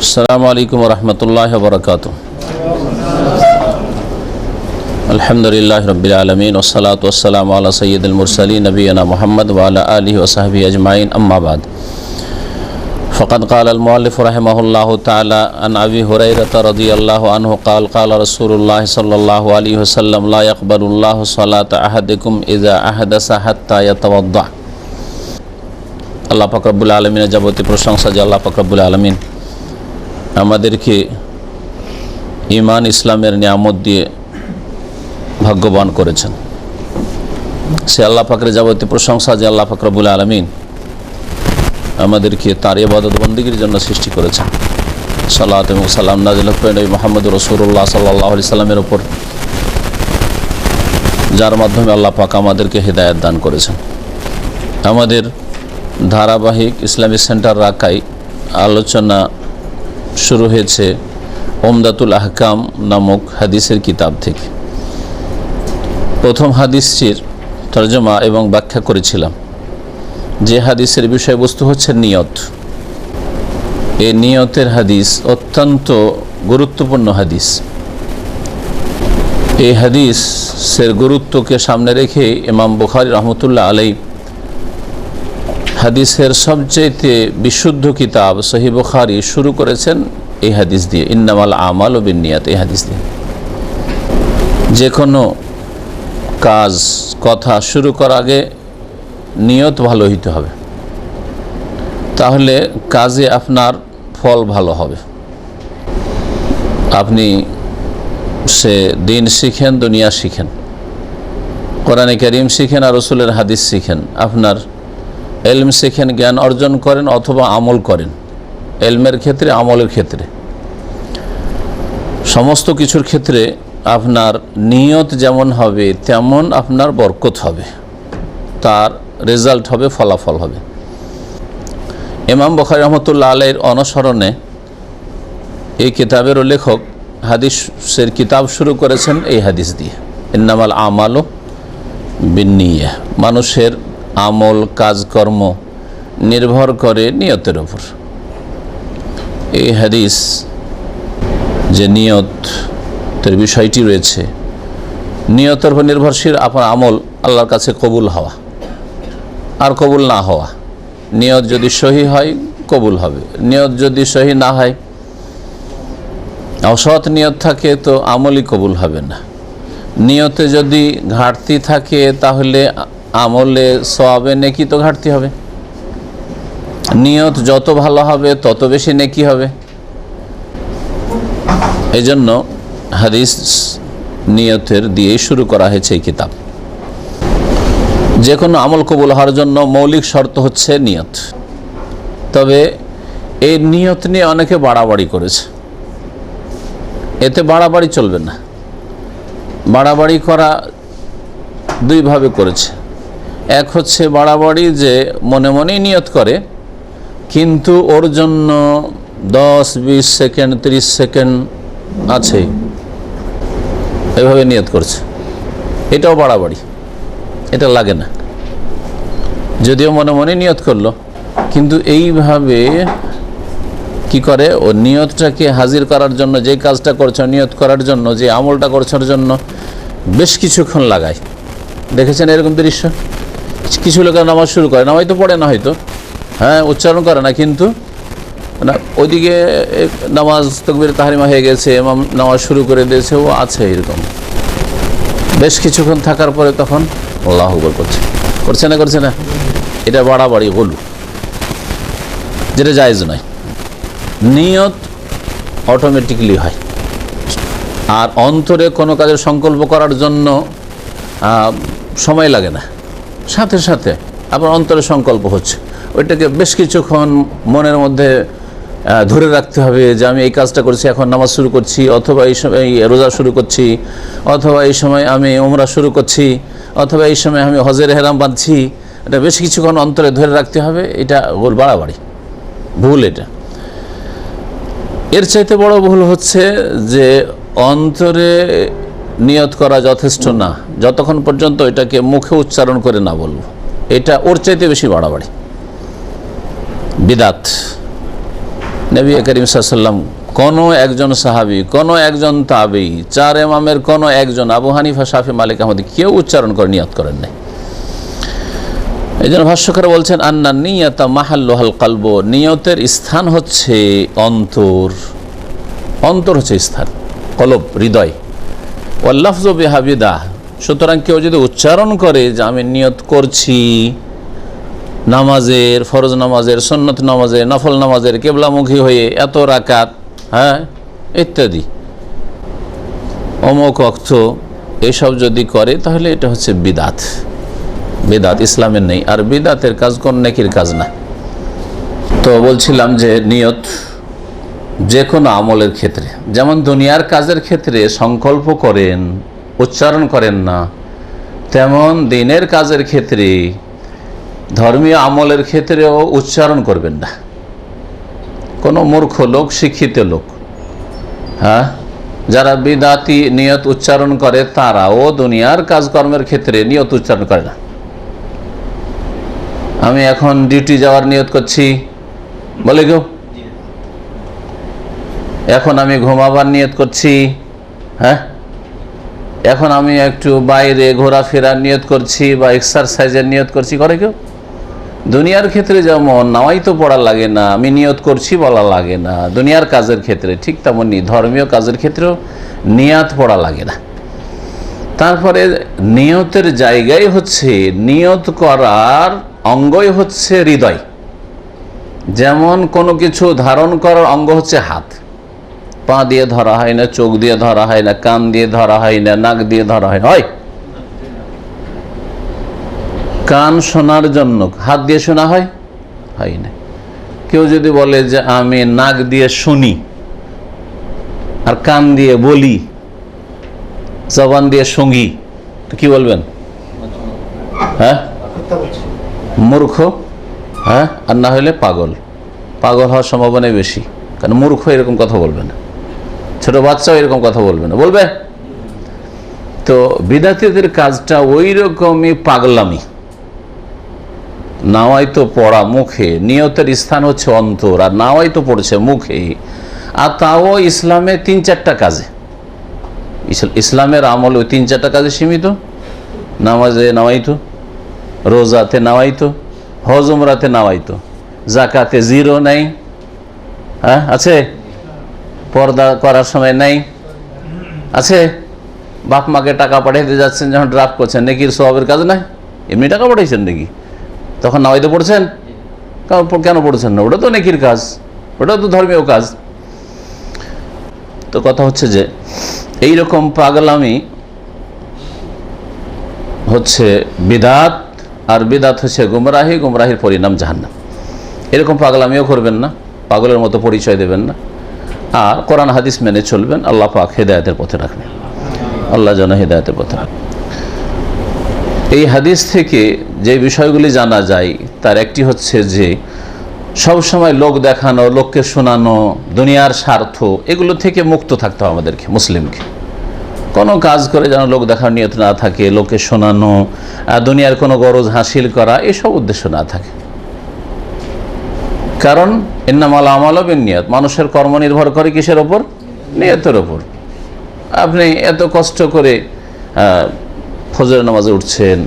আসসালামু আলাইকুম রহমতুল্লাহ বরকাত। আলহামদুলিল্লাহ রব্বিল আলমিন ওসসালাতু ওয়াসসালামু আলা সাইয়্যিদিল মুরসালিন নবিয়িনা মুহাম্মদ ওয়া আলা আলিহি ওয়া সাহবিহি আজমাইন আম্মা বাদ। ফাকাদ ক্বালাল মুআল্লিফ রাহিমাহুল্লাহু তাআলা আন আবি হুরায়রা রাদিয়াল্লাহু আনহু ক্বাল ক্বালা রাসূলুল্লাহ সাল্লাল্লাহু আলাইহি ওয়াসাল্লাম লা ইয়াকবালুল্লাহু সালাতা আহাদিকুম ইযা আহদাসা হাত্তা ইয়াতাওয়াদ্দা। আল্লাহ পাক রব্বুল আলামিনের যাবতীয় প্রশংসা যে আল্লাহ পাক রব্বুল আলামিন আমাদেরকে ঈমান ইসলামের নিয়ামত দিয়ে ভাগ্যবান করেছেন। সে আল্লাহ পাকের যাবতীয় প্রশংসা যে আল্লাহ পাক রব্বুল আলামিন আমাদেরকে তার ইবাদত বন্দেগীর জন্য সৃষ্টি করেছেন। সালাত এবং সালাম নাযিল হোক নবী মুহাম্মদ রাসূলুল্লাহ সাল্লাল্লাহু আলাইহি সাল্লামের উপর, যার মাধ্যমে আল্লাহ পাক আমাদেরকে হিদায়াত দান করেছেন। আমাদের ধারাবাহিক ইসলামিক সেন্টার রাকাই আলোচনা শুরু হয়েছে উমদাতুল আহকাম নামক হাদিসের কিতাব থেকে। প্রথম হাদিসটির তরজমা এবং ব্যাখ্যা করেছিলাম। যে হাদিসের বিষয়বস্তু হচ্ছে নিয়ত। এই নিয়তের হাদিস অত্যন্ত গুরুত্বপূর্ণ হাদিস। এই হাদিসের গুরুত্বকে সামনে রেখে ইমাম বুখারী রহমতুল্লাহ আলাইহি হাদিসের সবচেয়ে বিশুদ্ধ কিতাব সহিহ বুখারী শুরু করেছেন এই হাদিস দিয়ে, ইন্নামাল আমালু বিন্নিয়াত। এই হাদিস দিয়ে যে কোনো কাজ কথা শুরু করার আগে নিয়ত ভালো হইতে হবে, তাহলে কাজে আপনার ফল ভালো হবে। আপনি সে দিন শিখেন, দুনিয়া শিখেন, কোরআনে কারীম শিখেন আর রাসূলের হাদিস শিখেন, আপনার এলম শিখেন, জ্ঞান অর্জন করেন অথবা আমল করেন। এলমের ক্ষেত্রে, আমলের ক্ষেত্রে, সমস্ত কিছুর ক্ষেত্রে আপনার নিয়ত যেমন হবে তেমন আপনার বরকত হবে, তার রেজাল্ট হবে, ফলাফল হবে। ইমাম বুখারী রহমতুল্লাহ আলাইহির অনুসরণে এই কিতাবেরও লেখক হাদিসের কিতাব শুরু করেছেন এই হাদিস দিয়ে, ইন্নামাল আমালু বিন্নিয়াহ। মানুষের আমল কাজকর্ম নির্ভর করে নিয়তের উপর। এই হাদিস যে নিয়তের বিষয়টি রয়েছে, নিয়তের উপর নির্ভরশীল আপনার আমল আল্লাহর কাছে কবুল হওয়া আর কবুল না হওয়া। নিয়ত যদি সহি হয় কবুল হবে, নিয়ত যদি সহি না হয়, অসৎ নিয়ত থাকে তো আমলই কবুল হবে না। নিয়তে যদি ঘাটতি থাকে তাহলে আমলে সওয়াবে নেকি তো ঘাটতি হবে। নিয়ত যত ভালো হবে তত বেশি নেকি হবে। এই জন্য হাদিস নিয়তের দিয়েই শুরু করা হয়েছে এই কিতাব। যে কোনো আমল কবুল হওয়ার জন্য মৌলিক শর্ত হচ্ছে নিয়ত। তবে এই নিয়ত নিয়ে অনেকে বাড়াবাড়ি করেছে। এতে বাড়াবাড়ি চলবে না। বাড়াবাড়ি করা দুইভাবে করেছে। এক হচ্ছে বাড়াবাড়ি যে মনে মনেই নিয়ত করে, কিন্তু ওর জন্য 10-20 সেকেন্ড 30 সেকেন্ড আছে, এভাবে নিয়ত করছে। এটাও বাড়াবাড়ি, এটা লাগে না। যদিও মনে মনে নিয়ত করলো, কিন্তু এইভাবে কি করে, ও নিয়তটাকে হাজির করার জন্য, যে কাজটা করছে নিয়ত করার জন্য, যে আমলটা করছার জন্য বেশ কিছুক্ষণ লাগায়। দেখেছেন এরকম দৃশ্য? কিছু লোকের নামাজ শুরু করে, নামাজ তো পড়ে না হয়তো, হ্যাঁ উচ্চারণ করে না, কিন্তু না ওইদিকে নামাজ তাকবীর তাহরিমা হয়ে গেছে, ইমাম নামাজ শুরু করে দিয়েছে, ও আছে এরকম। বেশ কিছুক্ষণ থাকার পরে তখন আল্লাহু আকবার করছে না। এটা বাড়াবাড়ি বলু, যেটা জায়েজ নয়। নিয়ত অটোমেটিকলি হয়। আর অন্তরে কোনো কাজের সংকল্প করার জন্য সময় লাগে না, সাথে সাথে আপনার অন্তরে সংকল্প হচ্ছে। ওইটাকে বেশ কিছুক্ষণ মনের মধ্যে ধরে রাখতে হবে যে আমি এই কাজটা করছি, এখন নামাজ শুরু করছি, অথবা এই সময় রোজা শুরু করছি, অথবা এই সময় আমি উমরা শুরু করছি, অথবা এই সময় আমি হজের এহরাম বাঁধছি। এটা বেশ কিছুক্ষণ অন্তরে ধরে রাখতে হবে। এটা বাড়াবাড়ি, ভুল। এটা এর চাইতে বড় ভুল হচ্ছে যে অন্তরে নিয়ত করা যথেষ্ট না, যতক্ষণ পর্যন্ত এটাকে মুখে উচ্চারণ করে না বলবো। এটা ওর চাইতে বেশি বাড়াবাড়ি, বিদাত। নবী করিম সাল্লাল্লাহু আলাইহি ওয়াসাল্লাম, কোনো একজন সাহাবী, কোনো একজন তাবেঈ, 4 ইমামের কোনো একজন, আবু হানিফা, শাফি, মালিক, আহমদ, কেউ উচ্চারণ করে নিয়ত করেন নাই। এই জন্য ভাষ্যকার বলছেন, আন্না নিয়াতা মাহাল্লুহাল কলব, নিয়তের স্থান হচ্ছে অন্তর। অন্তর হচ্ছে স্থান, কলব হৃদয়। ওয়াল লাফযু বিহা বিদআহ, সুতরাং কেউ যদি উচ্চারণ করে যে আমি নিয়ত করছি নামাজের, ফরজ নামাজের, সুন্নত নামাজের, নফল নামাজের, কিবলামুখী হয়ে এত রাকাত, ইত্যাদি, অমুক ওয়াক্ত, এসব যদি করে তাহলে এটা হচ্ছে বিদাত। বিদাত ইসলামের নেই, আর বিদাতের কাজ কোন নেকির কাজ না। তো বলছিলাম যে নিয়ত যে কোনো আমলের ক্ষেত্রে, যেমন দুনিয়ার কাজের ক্ষেত্রে সংকল্প করেন, উচ্চারণ করেন না, তেমন দিনের কাজের ক্ষেত্রে, ধর্মীয় আমলের ক্ষেত্রেও উচ্চারণ করবেন না। কোনো মূর্খ লোক, শিক্ষিত লোক, যারা বিদাতি নিয়ত উচ্চারণ করে, তারাও দুনিয়ার কাজকর্মের ক্ষেত্রে নিয়ত উচ্চারণ করে না। আমি এখন ডিউটি যাওয়ার নিয়ত করছি, বলে কেউ। এখন আমি ঘুমাবার নিয়ত করছি, এখন আমি একটু বাইরে ঘোরাফেরার নিয়ত করছি বা এক্সারসাইজের নিয়ত করছি, করে কেউ? দুনিয়ার ক্ষেত্রে যেমন নামাই তো পড়া লাগে না, আমি নিয়ত করছি বলা লাগে না, দুনিয়ার কাজের ক্ষেত্রে ঠিক তেমনি ধর্মীয় কাজের ক্ষেত্রেও নিয়াত পড়া লাগে না। তারপরে নিয়তের জায়গায় হচ্ছে, নিয়ত করার অঙ্গই হচ্ছে হৃদয়। যেমন কোনো কিছু ধারণ করার অঙ্গ হচ্ছে হাত, পা দিয়ে ধরা হয় না, চোখ দিয়ে ধরা হয় না, কান দিয়ে ধরা হয় না, নাক দিয়ে ধরা হয় না। হয় কান শোনার জন্য হাত দিয়ে শোনা হয়? হয় না। কেউ যদি বলে যে আমি নাক দিয়ে শুনি আর কান দিয়ে বলি, জবান দিয়ে সঙ্গী, তো কি বলবেন? মূর্খ, আর না হলে পাগল। পাগল হওয়ার সম্ভাবনাই বেশি, কারণ মূর্খ এরকম কথা বলবে না, ছোট বাচ্চাও এরকম কথা বলবে না, বলবে? তো বিদাতীদের কাজটা ওই রকমই পাগলামি। নাওয়াই তো পড়া মুখে, নিয়তের স্থান হচ্ছে অন্তর, আর নাওয়াই তো পড়ছে মুখে, আর তাও ইসলামে 3-4টা কাজে। ইসলামের আমল ওই 3-4টা কাজে সীমিত। নামাজে নাওয়াইতো, রোজাতে নাওয়াইতো, হজ উমরাতে নাওয়াইতো, জাকাতে জিরো নাই, আছে? পর্দা করার সময় নাই, আছে? বাপ মাকে টাকা পাঠাইতে যাচ্ছেন, যখন ড্রাফট করছেন, নেকির সওয়াবের কাজ নাই? এমনি টাকা পাঠাইছেন নাকি? তখন নাওয়াইতে পড়ছেন? কেন পড়ছেন না? ওটা তো নেকির কাজ, ওটা তো ধর্মীয় কাজ। তো কথা হচ্ছে যে এইরকম পাগলামি হচ্ছে বিদাত, আর বিদাত হচ্ছে গুমরাহি, গুমরাহির পরিণাম জাহান্নাম। এরকম পাগলামিও করবেন না, পাগলের মতো পরিচয় দেবেন না, আর কোরআন হাদিস মেনে চলবেন। আল্লাহ পাক হেদায়েতের পথে রাখবেন, আল্লাহ যেন হেদায়েতের পথে রাখবেন। এই হাদিস থেকে যে বিষয়গুলি জানা যায়, তার একটি হচ্ছে যে সবসময় লোক দেখানো, লোককে শোনানো, দুনিয়ার স্বার্থ, এগুলো থেকে মুক্ত থাকতে হবে আমাদেরকে, মুসলিমকে। কোনো কাজ করে যেন লোক দেখার নিয়ত না থাকে, লোককে শোনানো, দুনিয়ার কোনো গরজ হাসিল করা, এসব উদ্দেশ্য না থাকে। কারণ ইন্নামাল আমালু বিন্নিয়াত, মানুষের কর্ম নির্ভর করে কিসের ওপর? নিয়তের ওপর। আপনি এত কষ্ট করে ফজরের নামাজে উঠছেন,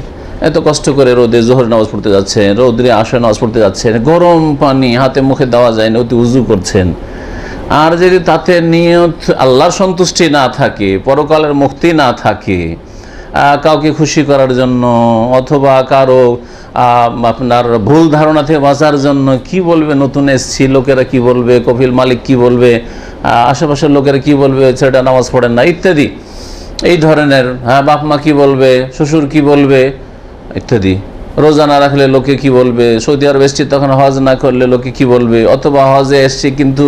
এত কষ্ট করে রোদে জোহর নামাজ পড়তে যাচ্ছেন, রোদে আসর নামাজ পড়তে যাচ্ছেন, গরম পানি হাতে মুখে দেওয়া যায় না, অতি উজু করছেন, আর যদি তাতে নিয়ত আল্লাহর সন্তুষ্টি না থাকে, পরকালের মুক্তি না থাকে, কাউকে খুশি করার জন্য অথবা কারো আপনার ভুল ধারণা থেকে বাঁচার জন্য, কি বলবে নতুন এসছি, লোকেরা কি বলবে, কফিল মালিক কি বলবে, আশেপাশের লোকেরা কি বলবে, ছেলেটা নামাজ পড়েন না ইত্যাদি, এই ধরনের, বাপ মা কি বলবে, শ্বশুর কি বলবে ইত্যাদি, রোজা না রাখলে লোকে কি বলবে, সৌদি আরব এসছি তখন হজ না করলে লোকে কি বলবে, অথবা হজে এসছি কিন্তু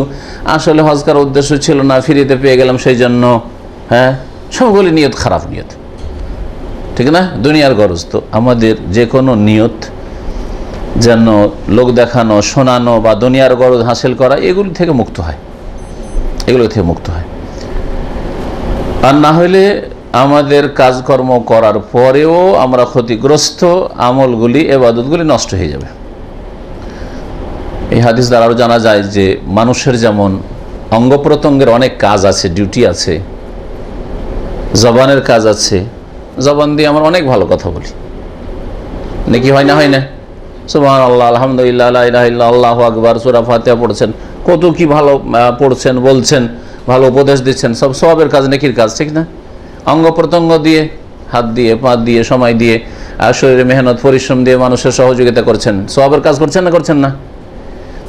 আসলে হজ করার উদ্দেশ্য ছিল না, ফ্রিতে পেয়ে গেলাম সেই জন্য, সবগুলি নিয়ত খারাপ নিয়ত, ঠিক না? দুনিয়ার গরজ। তো আমাদের যে কোনো নিয়ত যেন লোক দেখানো, শোনানো বা দুনিয়ার গরজ হাসিল করা, এগুলি থেকে মুক্ত হয়, এগুলো থেকে মুক্ত হয়। আর না হলে আমাদের কাজকর্ম করার পরেও আমরা ক্ষতিগ্রস্ত, আমলগুলি, ইবাদতগুলি নষ্ট হয়ে যাবে। এই হাদিস দ্বারা আরও জানা যায় যে মানুষের যেমন অঙ্গ প্রত্যঙ্গের অনেক কাজ আছে, ডিউটি আছে, জবানের কাজ আছে। জবান দিয়ে আমরা অনেক ভালো কথা বলি, নাকি হয় না? হয় না? সুবহানাল্লাহ, আলহামদুলিল্লাহ, লা ইলাহা ইল্লাল্লাহ, আল্লাহু আকবার, সূরা ফাতিহা পড়ছেন, কত কি ভালো পড়ছেন, বলছেন, ভালো উপদেশ দিচ্ছেন, সব সওয়াবের কাজ, নেকির কাজ, ঠিক না? অঙ্গ প্রত্যঙ্গ দিয়ে, হাত দিয়ে, পা দিয়ে, সময় দিয়ে, আর শরীরে মেহনত পরিশ্রম দিয়ে মানুষের সহযোগিতা করছেন, সওয়াবের কাজ করছেন না? করছেন না?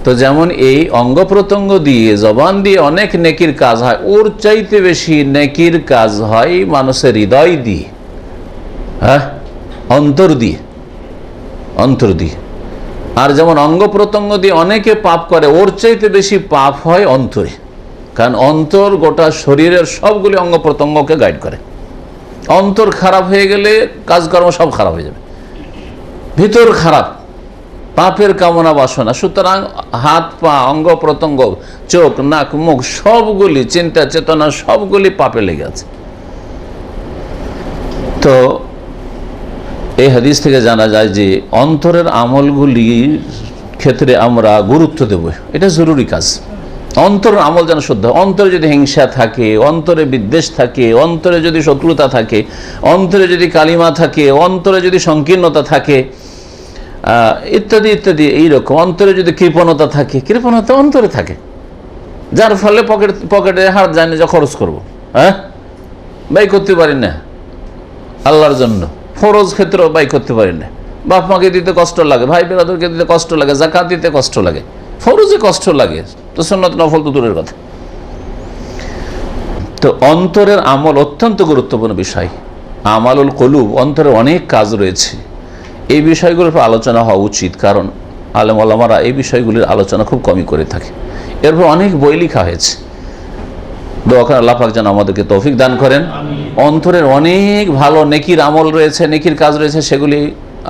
তো যেমন এই অঙ্গ প্রত্যঙ্গ দিয়ে, জবান দিয়ে অনেক নেকির কাজ হয়, ওর চাইতে বেশি নেকির কাজ হয় মানুষের হৃদয় দিয়ে, হ্যাঁ, অন্তর দিয়ে, অন্তর দিয়ে। আর যেমন অঙ্গ প্রত্যঙ্গ দিয়ে অনেকে পাপ করে, ওর চাইতে বেশি পাপ হয় অন্তরে, কারণ অন্তর গোটা শরীরের সবগুলি অঙ্গ প্রত্যঙ্গকে গাইড করে। অন্তর খারাপ হয়ে গেলে কাজকর্ম সব খারাপ হয়ে যাবে, ভিতর খারাপ, পাপের কামনা বাসনা। সুতরাং হাত পা, অঙ্গ প্রত্যঙ্গ, চোখ, নাক, মুখ সবগুলি, চিন্তা চেতনা সবগুলি পাপে লেগে আছে। তো এই হাদিস থেকে জানা যায় যে অন্তরের আমলগুলির ক্ষেত্রে আমরা গুরুত্ব দেব, এটা জরুরি কাজ। অন্তরের আমল যেন শুদ্ধ। অন্তরে যদি হিংসা থাকে, অন্তরে বিদ্বেষ থাকে, অন্তরে যদি শত্রুতা থাকে, অন্তরে যদি কালিমা থাকে, অন্তরে যদি সংকীর্ণতা থাকে, ইত্যাদি ইত্যাদি, এইরকম অন্তরে যদি কৃপণতা থাকে, কৃপণতা অন্তরে থাকে, যার ফলে পকেটে হাত যায় না, যা খরচ করবো, হ্যাঁ, ব্যয় করতে পারি না আল্লাহর জন্য, ফরজ ক্ষেত্র ব্যয় করতে পারি না, বাপ মাকে দিতে কষ্ট লাগে, ভাই বেরাদরকে দিতে কষ্ট লাগে, যাকাত দিতে কষ্ট লাগে, ফরজে কষ্ট লাগে, তো সুন্নত নফল তো দূরের কথা। তো অন্তরের আমল অত্যন্ত গুরুত্বপূর্ণ বিষয়। আমালুল কলুব, অন্তরের অনেক কাজ রয়েছে, এই বিষয়গুলোর উপর আলোচনা হওয়া উচিত, কারণ আলেম ওলামারা এই বিষয়গুলির আলোচনা খুব কমই করে থাকে। এরপর অনেক বই লেখা হয়েছে। দোয়া করেন আল্লাহ পাক যেন আমাদেরকে তৌফিক দান করেন। অন্তরের অনেক ভালো নেকির আমল রয়েছে, নেকির কাজ রয়েছে, সেগুলি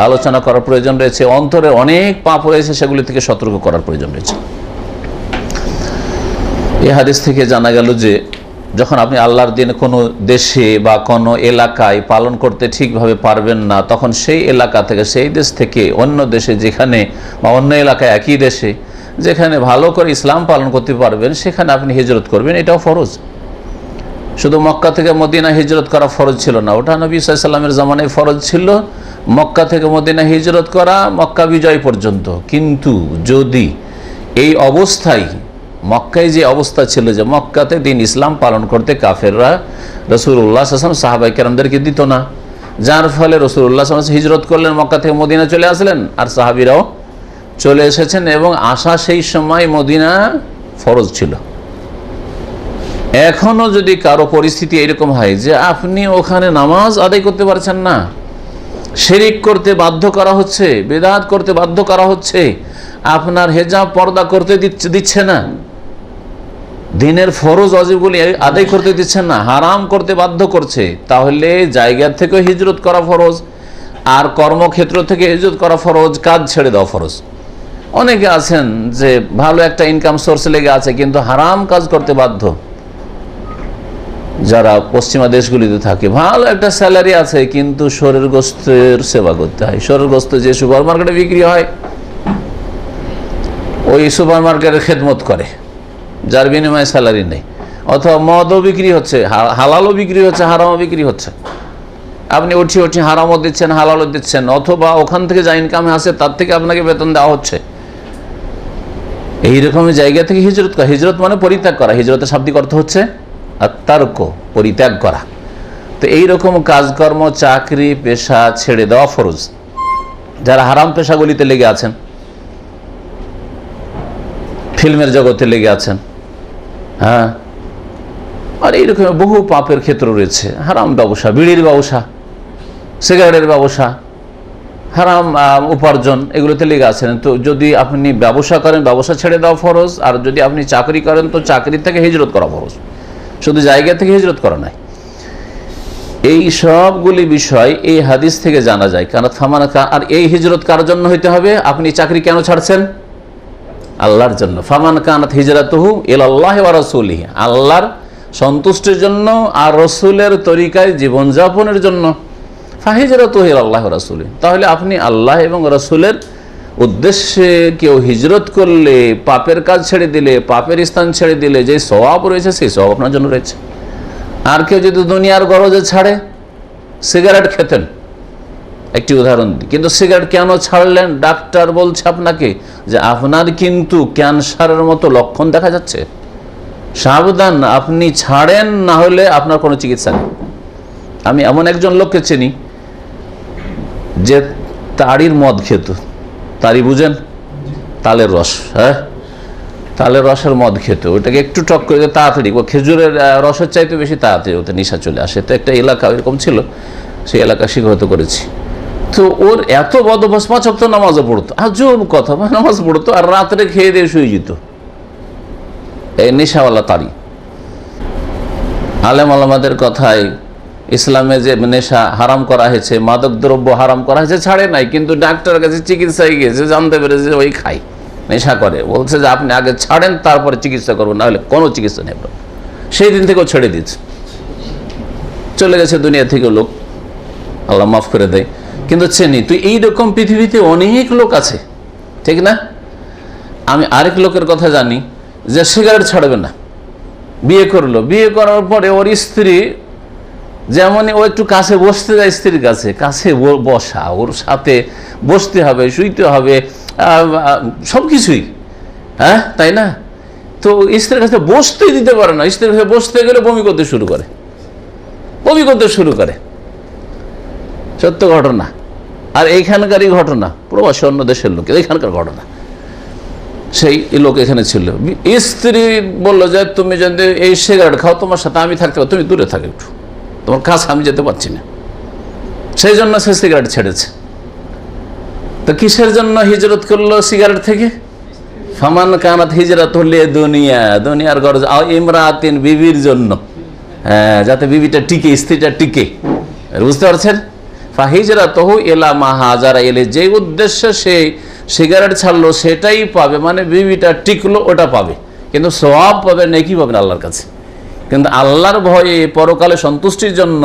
আলোচনা করার প্রয়োজন রয়েছে। অন্তরের অনেক পাপ রয়েছে, সেগুলি থেকে সতর্ক করার প্রয়োজন রয়েছে। এই হাদিস থেকে জানা গেল যে যখন আপনি আল্লাহর দিন কোনো দেশে বা কোনো এলাকায় পালন করতে ঠিকভাবে পারবেন না, তখন সেই এলাকা থেকে, সেই দেশ থেকে অন্য দেশে, যেখানে বা অন্য এলাকায়, একই দেশে যেখানে ভালো করে ইসলাম পালন করতে পারবেন, সেখানে আপনি হিজরত করবেন। এটাও ফরজ। শুধু মক্কা থেকে মদিনা হিজরত করা ফরজ ছিল না, ওটা নবী সাল্লাল্লাহু আলাইহি ওয়াসাল্লামের জামানায় ফরজ ছিল, মক্কা থেকে মদিনা হিজরত করা মক্কা বিজয় পর্যন্ত। কিন্তু যদি এই অবস্থায়, মক্কায় যে অবস্থা ছিল যে মক্কাতে দিন ইসলাম পালন করতে কাফেররা রাসূলুল্লাহ সাল্লাল্লাহু আলাইহি ওয়াসাল্লাম সাহাবায়ে কেরামদেরকে দিত না, যার ফলে রাসূলুল্লাহ সাল্লাল্লাহু আলাইহি ওয়াসাল্লাম হিজরত করলেন, মক্কা থেকে মদিনা চলে আসলেন, আর সাহাবীরাও চলে এসেছেন, এবং আসা সেই সময় মদিনা ফরজ ছিল। এখনো যদি কারো পরিস্থিতি এরকম হয় যে আপনি ওখানে নামাজ আদায় করতে পারছেন না, শিরিক করতে বাধ্য করা হচ্ছে, বিদআত করতে বাধ্য করা হচ্ছে, আপনার হেজাব পর্দা করতে দিচ্ছে না, দিনের ফরজ ওয়াজিবগুলি আদায় করতে দিচ্ছেন না, হারাম করতে বাধ্য করছে, তাহলে জায়গা থেকে হিজরত করা ফরজ, আর কর্মক্ষেত্র থেকে হিজরত করা ফরজ, কাজ ছেড়ে দেওয়া ফরজ। অনেকে আছেন যে ভালো একটা ইনকাম সোর্স লেগে আছে, কিন্তু হারাম কাজ করতে বাধ্য। যারা পশ্চিমা দেশগুলিতে থাকে, ভালো একটা স্যালারি আছে, কিন্তু শরীর গোস্তের সেবা করতে হয়। শরীর গোস্ত যে সুপার মার্কেটে বিক্রি হয়, ওই সুপার মার্কেটের খেদমত করে, যার বিনিময়ে স্যালারি নেই। অথবা মদও বিক্রি হচ্ছে, হালালও বিক্রি হচ্ছে, হারামও বিক্রি হচ্ছে। আপনি উঠি উঠি হারামও দিচ্ছেন, হালালও দিচ্ছেন, অথবা ওখান থেকে যা ইনকামে আসে তার থেকে আপনাকে বেতন দেওয়া হচ্ছে। এইরকম জায়গা থেকে হিজরত করা, হিজরত মানে পরিত্যাগ করা, হিজরতের শাব্দিক অর্থ হচ্ছে আত্মার্ক, পরিত্যাগ করা। তো এইরকম কাজকর্ম, চাকরি, পেশা ছেড়ে দেওয়া ফরজ। যারা হারাম পেশাগুলিতে লেগে আছেন, ফিল্মের জগতে লেগে আছেন, হ্যাঁ, আর এইরকম বহু পাপের ক্ষেত্র রয়েছে, হারাম ব্যবসা, বিড়ির ব্যবসা, সিগারেটের ব্যবসা, হারাম উপার্জন, এগুলোতে লেগে আছেন। তো যদি আপনি ব্যবসা করেন, ব্যবসা ছেড়ে দেওয়া ফরজ, আর যদি আপনি চাকরি করেন তো চাকরি থেকে হিজরত করা ফরজ, শুধু জায়গা থেকে হিজরত করা নাই। এই সবগুলি বিষয় এই হাদিস থেকে জানা যায়। কারণ ফামানাকা, আর এই হিজরত কার জন্য হইতে হবে? আপনি চাকরি কেন ছাড়ছেন? আল্লাহর জন্য। ফামান কানাত হিজরাতুহু ইলাল্লাহি ওয়া রাসূলিহি, আল্লাহর সন্তুষ্টির জন্য আর রসুলের তরিকায় জীবনযাপনের জন্য। ফাহিজরাতুহু ইলাল্লাহি ওয়া রাসূলিহি, তাহলে আপনি আল্লাহ এবং রসুলের উদ্দেশ্যে কেউ হিজরত করলে, পাপের কাজ ছেড়ে দিলে, পাপের স্থান ছেড়ে দিলে যে সওয়াব রয়েছে সেই সওয়াব আপনার জন্য রয়েছে। আর কেউ যদি দুনিয়ার গরজে ছাড়ে, সিগারেট খেতেন, একটি উদাহরণ দিই, কিন্তু সিগারেট কেন ছাড়লেন? ডাক্তার বলছে আপনাকে যে আপনার কিন্তু ক্যান্সারের মতো লক্ষণ দেখা যাচ্ছে, সাবধান, আপনি ছাড়েন, না হলে আপনার কোনো চিকিৎসা নেই। আমি এমন একজন লোককে চিনি যে তাড়ির মদ খেত, তাড়ি বুঝেন, তালের রস, হ্যাঁ, তালের রসের মদ খেত, ওটাকে একটু টক করে তাড়াতাড়ি, ও খেজুরের রসের চাইতে বেশি তাড়াতাড়ি ওতে নেশা চলে আসে। তো একটা এলাকা এরকম ছিল, সেই এলাকা শিক্ষিত করেছি। তো ওর এত বদ অভ্যাস, 5 ওয়াক্ত নামাজও পড়তো, আজব কথা, নামাজ পড়তো আর রাত্রে খেয়ে দিয়ে শুয়ে যেত, এই নেশাওয়ালা তাড়ি। আলেম আলামাদের কথায় ইসলামে যে নেশা হারাম করা হয়েছে, মাদক দ্রব্য হারাম করা হয়েছে, ছাড়ে নাই, কিন্তু ডাক্তারের কাছে চিকিৎসায় গিয়েছে, জানতে পেরেছে ওই খাই, নেশা করে, বলছে যে আপনি আগে ছাড়েন তারপরে চিকিৎসা করবেন, না হলে কোনো চিকিৎসা নেই। সেই দিন থেকেও ছেড়ে দিচ্ছে, চলে গেছে দুনিয়া থেকে লোক, আল্লাহ মাফ করে দেয়। কিন্তু চেনি তুই এইরকম পৃথিবীতে অনেক লোক আছে, ঠিক না? আমি আরেক লোকের কথা জানি যে সিগারেট ছাড়বে না, বিয়ে করলো, বিয়ে করার পরে ওর স্ত্রী যেমন, ও একটু কাছে বসতে যায়, স্ত্রীর কাছে কাছে বসা, ওর সাথে বসতে হবে, শুইতে হবে, সব কিছুই, হ্যাঁ তাই না? তো স্ত্রীর কাছে বসতেই দিতে পারে না, স্ত্রীর কাছে বসতে গেলে বমি করতে শুরু করে, বমি করতে শুরু করে, সত্য ঘটনা। আর এইখানকারই ঘটনা, প্রবাসী অন্য দেশের লোক, এইখানকার ঘটনা। সেই লোক এখানে ছিল, স্ত্রী বললো যে তুমি যদি এই সিগারেট খাও তোমার সাথে আমি থাকতে পারবো, তুমি দূরে থাকো, একটু তোমার কাছে আমি যেতে পারছি না, সেই জন্য সে সিগারেট ছেড়েছে। তো কিসের জন্য হিজরত করলো সিগারেট থেকে? ফামান কানাত হিজরত হলে দুনিয়া, দুনিয়ার গরজ, ইমরাতিন, বিবির জন্য, হ্যাঁ, যাতে বিবিটা টিকে, স্ত্রীটা টিকে, বুঝতে পারছেন? ফাহিজরাতহু ইলা মা হাজারা ইলাইহি, যে উদ্দেশ্যে সে সিগারেট ছাড়লো সেটাই পাবে, মানে বিবিটা টিকলো ওটা পাবে, কিন্তু সওয়াব পাবে, নেকি পাবেন আল্লাহর কাছে। কিন্তু আল্লাহর ভয়ে, পরকালে সন্তুষ্টির জন্য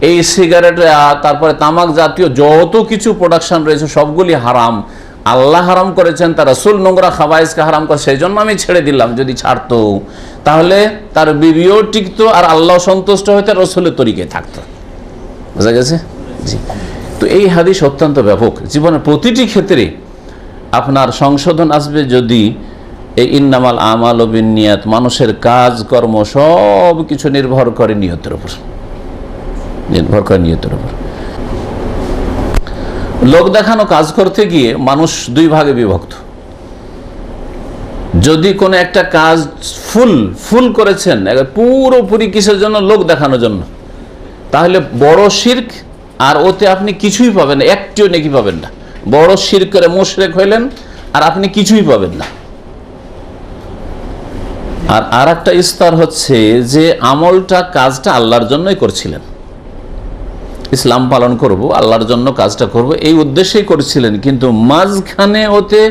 এই সিগারেট, তারপরে তামাক জাতীয় যত কিছু প্রোডাকশন রয়েছে সবগুলি হারাম, আল্লাহ হারাম করেছেন, তার রাসূল নোংরা খাবাইসকে হারাম করে, সেই জন্য আমি ছেড়ে দিলাম। যদি ছাড়তো তাহলে তার বিবিও টিকতো আর আল্লাহ সন্তুষ্ট হইতে, রাসূলের তরিকায় থাকতো। বুঝা গেছে? জি। তো এই হাদিস অত্যন্ত ব্যাপক, জীবনের প্রতিটি ক্ষেত্রে আপনার সংশোধন আসবে যদি এই ইন্নামাল আমালু বিন্নিয়াত, মানুষের কাজ কর্ম সব কিছু নির্ভর করে নিয়তের উপর, নির্ভর করে নিয়তের উপর। লোক দেখানো কাজ করতে গিয়ে মানুষ দুই ভাগে বিভক্ত। যদি কোনো একটা কাজ ফুল করেছেন পুরোপুরি কিসের জন্য? লোক দেখানোর জন্য, তাহলে বড় শিরক, আর ওতে আপনি কিছুই পাবেন না, একটিও নেকি পাবেন না। বড় শিরক করে মুশরিক হইলেন আর আপনি কিছুই পাবেন না। আর আরেকটা স্তর হচ্ছে যে আমলটা, কাজটা আল্লাহর জন্যই করছিলেন, ইসলাম পালন করব, আল্লাহর জন্য কাজটা করব, এই উদ্দেশ্যেই করছিলেন, কিন্তু মাঝখানে ওতে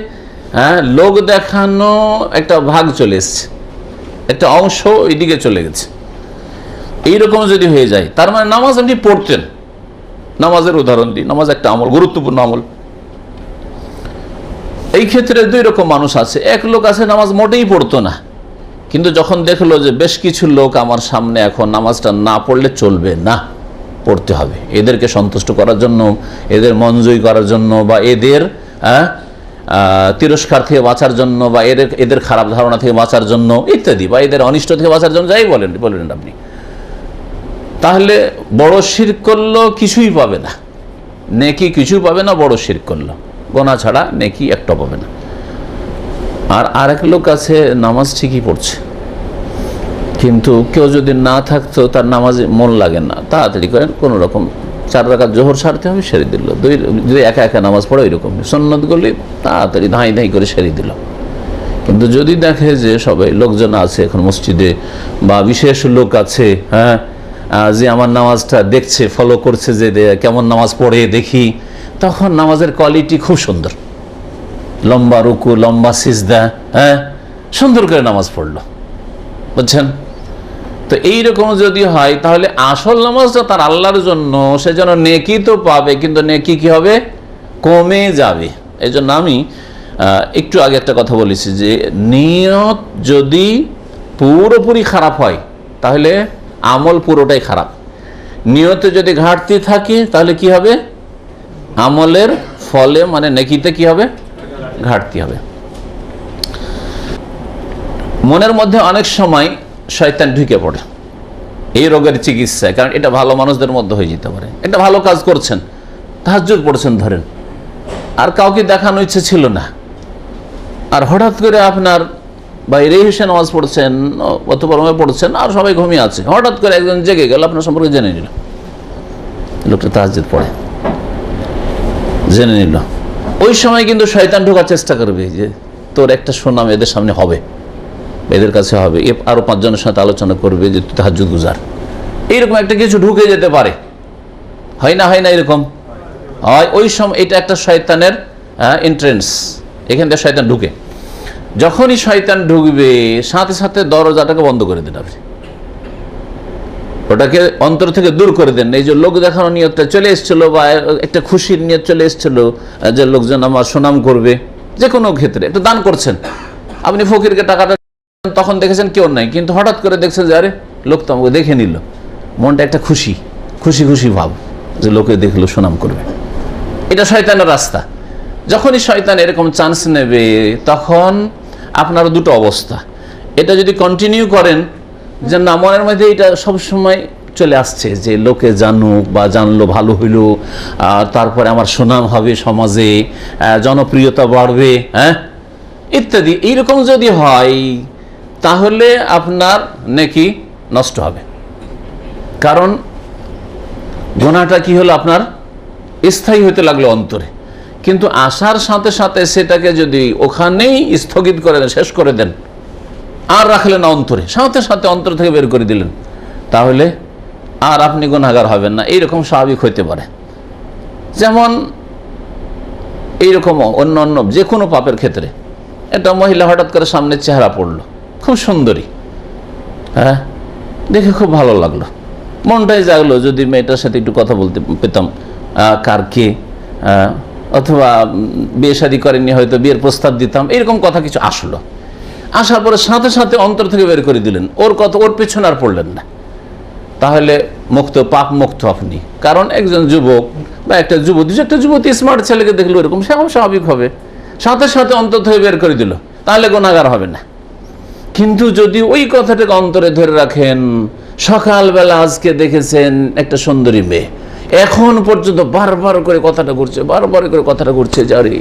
লোক দেখানো একটা ভাগ চলে এসছে, একটা অংশ এইদিকে চলে গেছে। এইরকম যদি হয়ে যায়, তার মানে নামাজ আপনি পড়তেন, নামাজের উদাহরণ দিই, নামাজ একটা আমল, গুরুত্বপূর্ণ আমল। এই ক্ষেত্রে দুই রকম মানুষ আছে। এক লোক আছে নামাজ মোটেই পড়তো না, কিন্তু যখন দেখলো যে বেশ কিছু লোক আমার সামনে এখন নামাজটা না পড়লে চলবে না, পড়তে হবে, এদেরকে সন্তুষ্ট করার জন্য, এদের মন জয় করার জন্য, বা এদের তিরস্কার থেকে বাঁচার জন্য, বা এদের খারাপ ধারণা থেকে বাঁচার জন্য ইত্যাদি, বা এদের অনিষ্ট থেকে বাঁচার জন্য, যাই বলেন আপনি, তাহলে বড় শিরক করলো কিছুই পাবে না, নেকি কিছুই পাবে না, বড় শিরক করলো, গোনা ছাড়া নেকি একটা পাবে না। আর আরেক লোক আছে নামাজ ঠিকই পড়ছে, কিন্তু কেউ যদি না থাকতো, তার নামাজে মন লাগে না, তাড়াতাড়ি করেন কোনো রকম 4 রাকাত জোহর সারতে হবে, সেরে দিল। যদি একা একা নামাজ পড়ে ওইরকম সুন্নতগুলি তাড়াতাড়ি ধাঁই ধাঁই করে সেরে দিল। কিন্তু যদি দেখে যে সবাই লোকজন আছে এখন মসজিদে, বা বিশেষ লোক আছে, হ্যাঁ, যে আমার নামাজটা দেখছে, ফলো করছে, যে কেমন নামাজ পড়ে দেখি, তখন নামাজের কোয়ালিটি খুব সুন্দর, লম্বা রুকু, লম্বা সিজদা, হ্যাঁ, সুন্দর করে নামাজ পড়লো, বুঝছেন? তো এইরকম যদি হয়, তাহলে আসল নামাজটা তার আল্লাহর জন্য, সেজন্য নেকি তো পাবে, কিন্তু নেকি কি হবে? কমে যাবে। এই জন্য আমি একটু আগে একটা কথা বলেছি যে নিয়ত যদি পুরোপুরি খারাপ হয় তাহলে আমল পুরোটাই খারাপ। নিয়তে যদি ঘাটতি থাকে তাহলে কি হবে? আমলের ফলে মানে নেকিতে কি হবে? ঘাটতি হবে। মনের মধ্যে অনেক সময় শয়তান ঢুকে পড়ে এই রোগের চিকিৎসায়, কারণ এটা ভালো মানুষদের মধ্যে হয়ে যেতে পারে। একটা ভালো কাজ করছেন, তাহাজ্জুদ পড়ছেন ধরেন, আর কাউকে দেখানো ইচ্ছে ছিল না, আর হঠাৎ করে আপনার বাইরে এসে নামাজ পড়ছেন অথবা রুমে পড়ছেন আর সবাই ঘুমিয়ে আছে, হঠাৎ করে একজন জেগে গেল, আপনার সম্পর্কে জেনে নিল, লোকটা তাহাজ্জুদ পড়ে, জেনে নিল। ওই সময় কিন্তু শয়তান ঢোকার চেষ্টা করবে যে তোর একটা সুনাম এদের সামনে হবে, এদের কাছে হবে, আরো 5 জনের সাথে আলোচনা করবে যে তুই তাহাজ্জুদ গুজার, এইরকম একটা কিছু ঢুকে যেতে পারে। হয় না এরকম হয়। ওই সময় এটা একটা শয়তানের এন্ট্রেন্স, এখান থেকে শয়তান ঢুকে। যখনই শয়তান ঢুকবে সাথে সাথে দরজাটাকে বন্ধ করে দেন, আপনি ওটাকে অন্তর থেকে দূর করে দেন। এই যে লোক দেখানো নিয়তটা চলে এসেছিল বা একটা খুশির নিয়ত চলে এসেছিল যে লোকজন আমার সুনাম করবে, যে কোনো ক্ষেত্রে একটা দান করছেন, আপনি ফকিরকে টাকাটা তখন দেখেছেন কেউ নাই, কিন্তু হঠাৎ করে দেখছেন যে আরে লোক তো আমাকে দেখে নিল, মনটা একটা খুশি ভাব যে লোকে দেখলো সুনাম করবে। এটা শয়তানের রাস্তা। যখনই শয়তান এরকম চান্স নেবে তখন আপনার দুটো অবস্থা। এটা যদি কন্টিনিউ করেন যে না, মনের মধ্যে এটা সবসময় চলে আসছে যে লোকে জানুক বা জানলো ভালো হইল, তারপরে আমার সুনাম হবে সমাজে, জনপ্রিয়তা বাড়বে, হ্যাঁ ইত্যাদি, এইরকম যদি হয় তাহলে আপনার নেকি নষ্ট হবে। কারণ গুনাহটা কি হলো, আপনার স্থায়ী হতে লাগলো অন্তরে, কিন্তু আসার সাথে সাথে সেটাকে যদি ওখানেই স্থগিত করে দেন, শেষ করে দেন, আর রাখলেন না অন্তরে, সাথে সাথে অন্তর থেকে বের করে দিলেন, তাহলে আর আপনি গুনাহগার হবেন না। এইরকম স্বাভাবিক হইতে পারে। যেমন এইরকম অন্য যে কোনো পাপের ক্ষেত্রে, একটা মহিলা হঠাৎ করে সামনে চেহারা পড়লো, খুব সুন্দরী, হ্যাঁ দেখে খুব ভালো লাগলো, মনটাই জাগলো যদি মেয়েটার সাথে একটু কথা বলতে পেতাম, কার কে, অথবা বিয়ে শাদী করেননি হয়তো বিয়ের প্রস্তাব দিতাম, এরকম কথা কিছু আসলো। আসার পরে সাথে সাথে অন্তর থেকে বের করে দিলেন, ওর পেছনে আর পড়লেন না, তাহলে পাপ মুক্ত আপনি। কারণ একজন যুবক বা একটা যুবতী স্মার্ট ছেলেকে দেখলো এরকম, সে স্বাভাবিক হবে, সাথে সাথে অন্তর থেকে বের করে দিল, তাহলে গুনাহগার হবে না। কিন্তু যদি ওই কথাটাকে অন্তরে ধরে রাখেন, সকালবেলা আজকে দেখেছেন একটা সুন্দরী মেয়ে, এখন পর্যন্ত বারবার করে কথাটা ঘুরছে যে আরে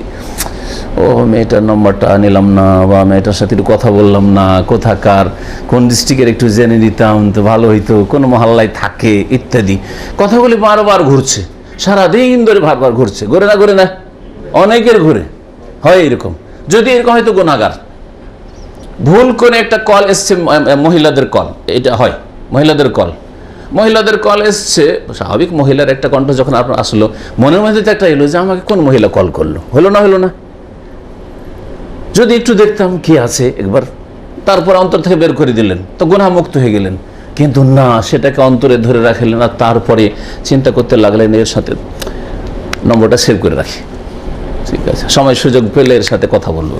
ও মেয়েটার নম্বরটা নিলাম না, বা মেয়েটার সাথে একটু কথা বললাম না, কোথাকার কোন ডিস্ট্রিক্টের একটু জেনে নিতাম তো ভালো হইতো, কোন মহল্লায় থাকে ইত্যাদি কথাগুলি বারবার ঘুরছে, সারাদিন ধরে বারবার ঘুরছে, ঘুরে না অনেকের ঘুরে হয় এরকম। যদি এরকম হয়তো গুনাহগার। ভুল করে একটা কল এসছে, মহিলাদের কল, এটা হয় মহিলাদের কল এসছে, স্বাভাবিক মহিলার একটা কণ্ঠ যখন আপনার আসলো, মনের মধ্যে তো একটা এলো যে আমাকে কোন মহিলা কল করলো, হলো না, যদি একটু দেখতাম কি আছে একবার, তারপর অন্তর থেকে বের করে দিলেন, তো গুনাহ মুক্ত হয়ে গেলেন। কিন্তু না, সেটাকে অন্তরে ধরে রাখলেন, আর তারপরে চিন্তা করতে লাগলেন এর সাথে নম্বরটা সেভ করে রাখি, ঠিক আছে, সময় সুযোগ পেলে এর সাথে কথা বলবো,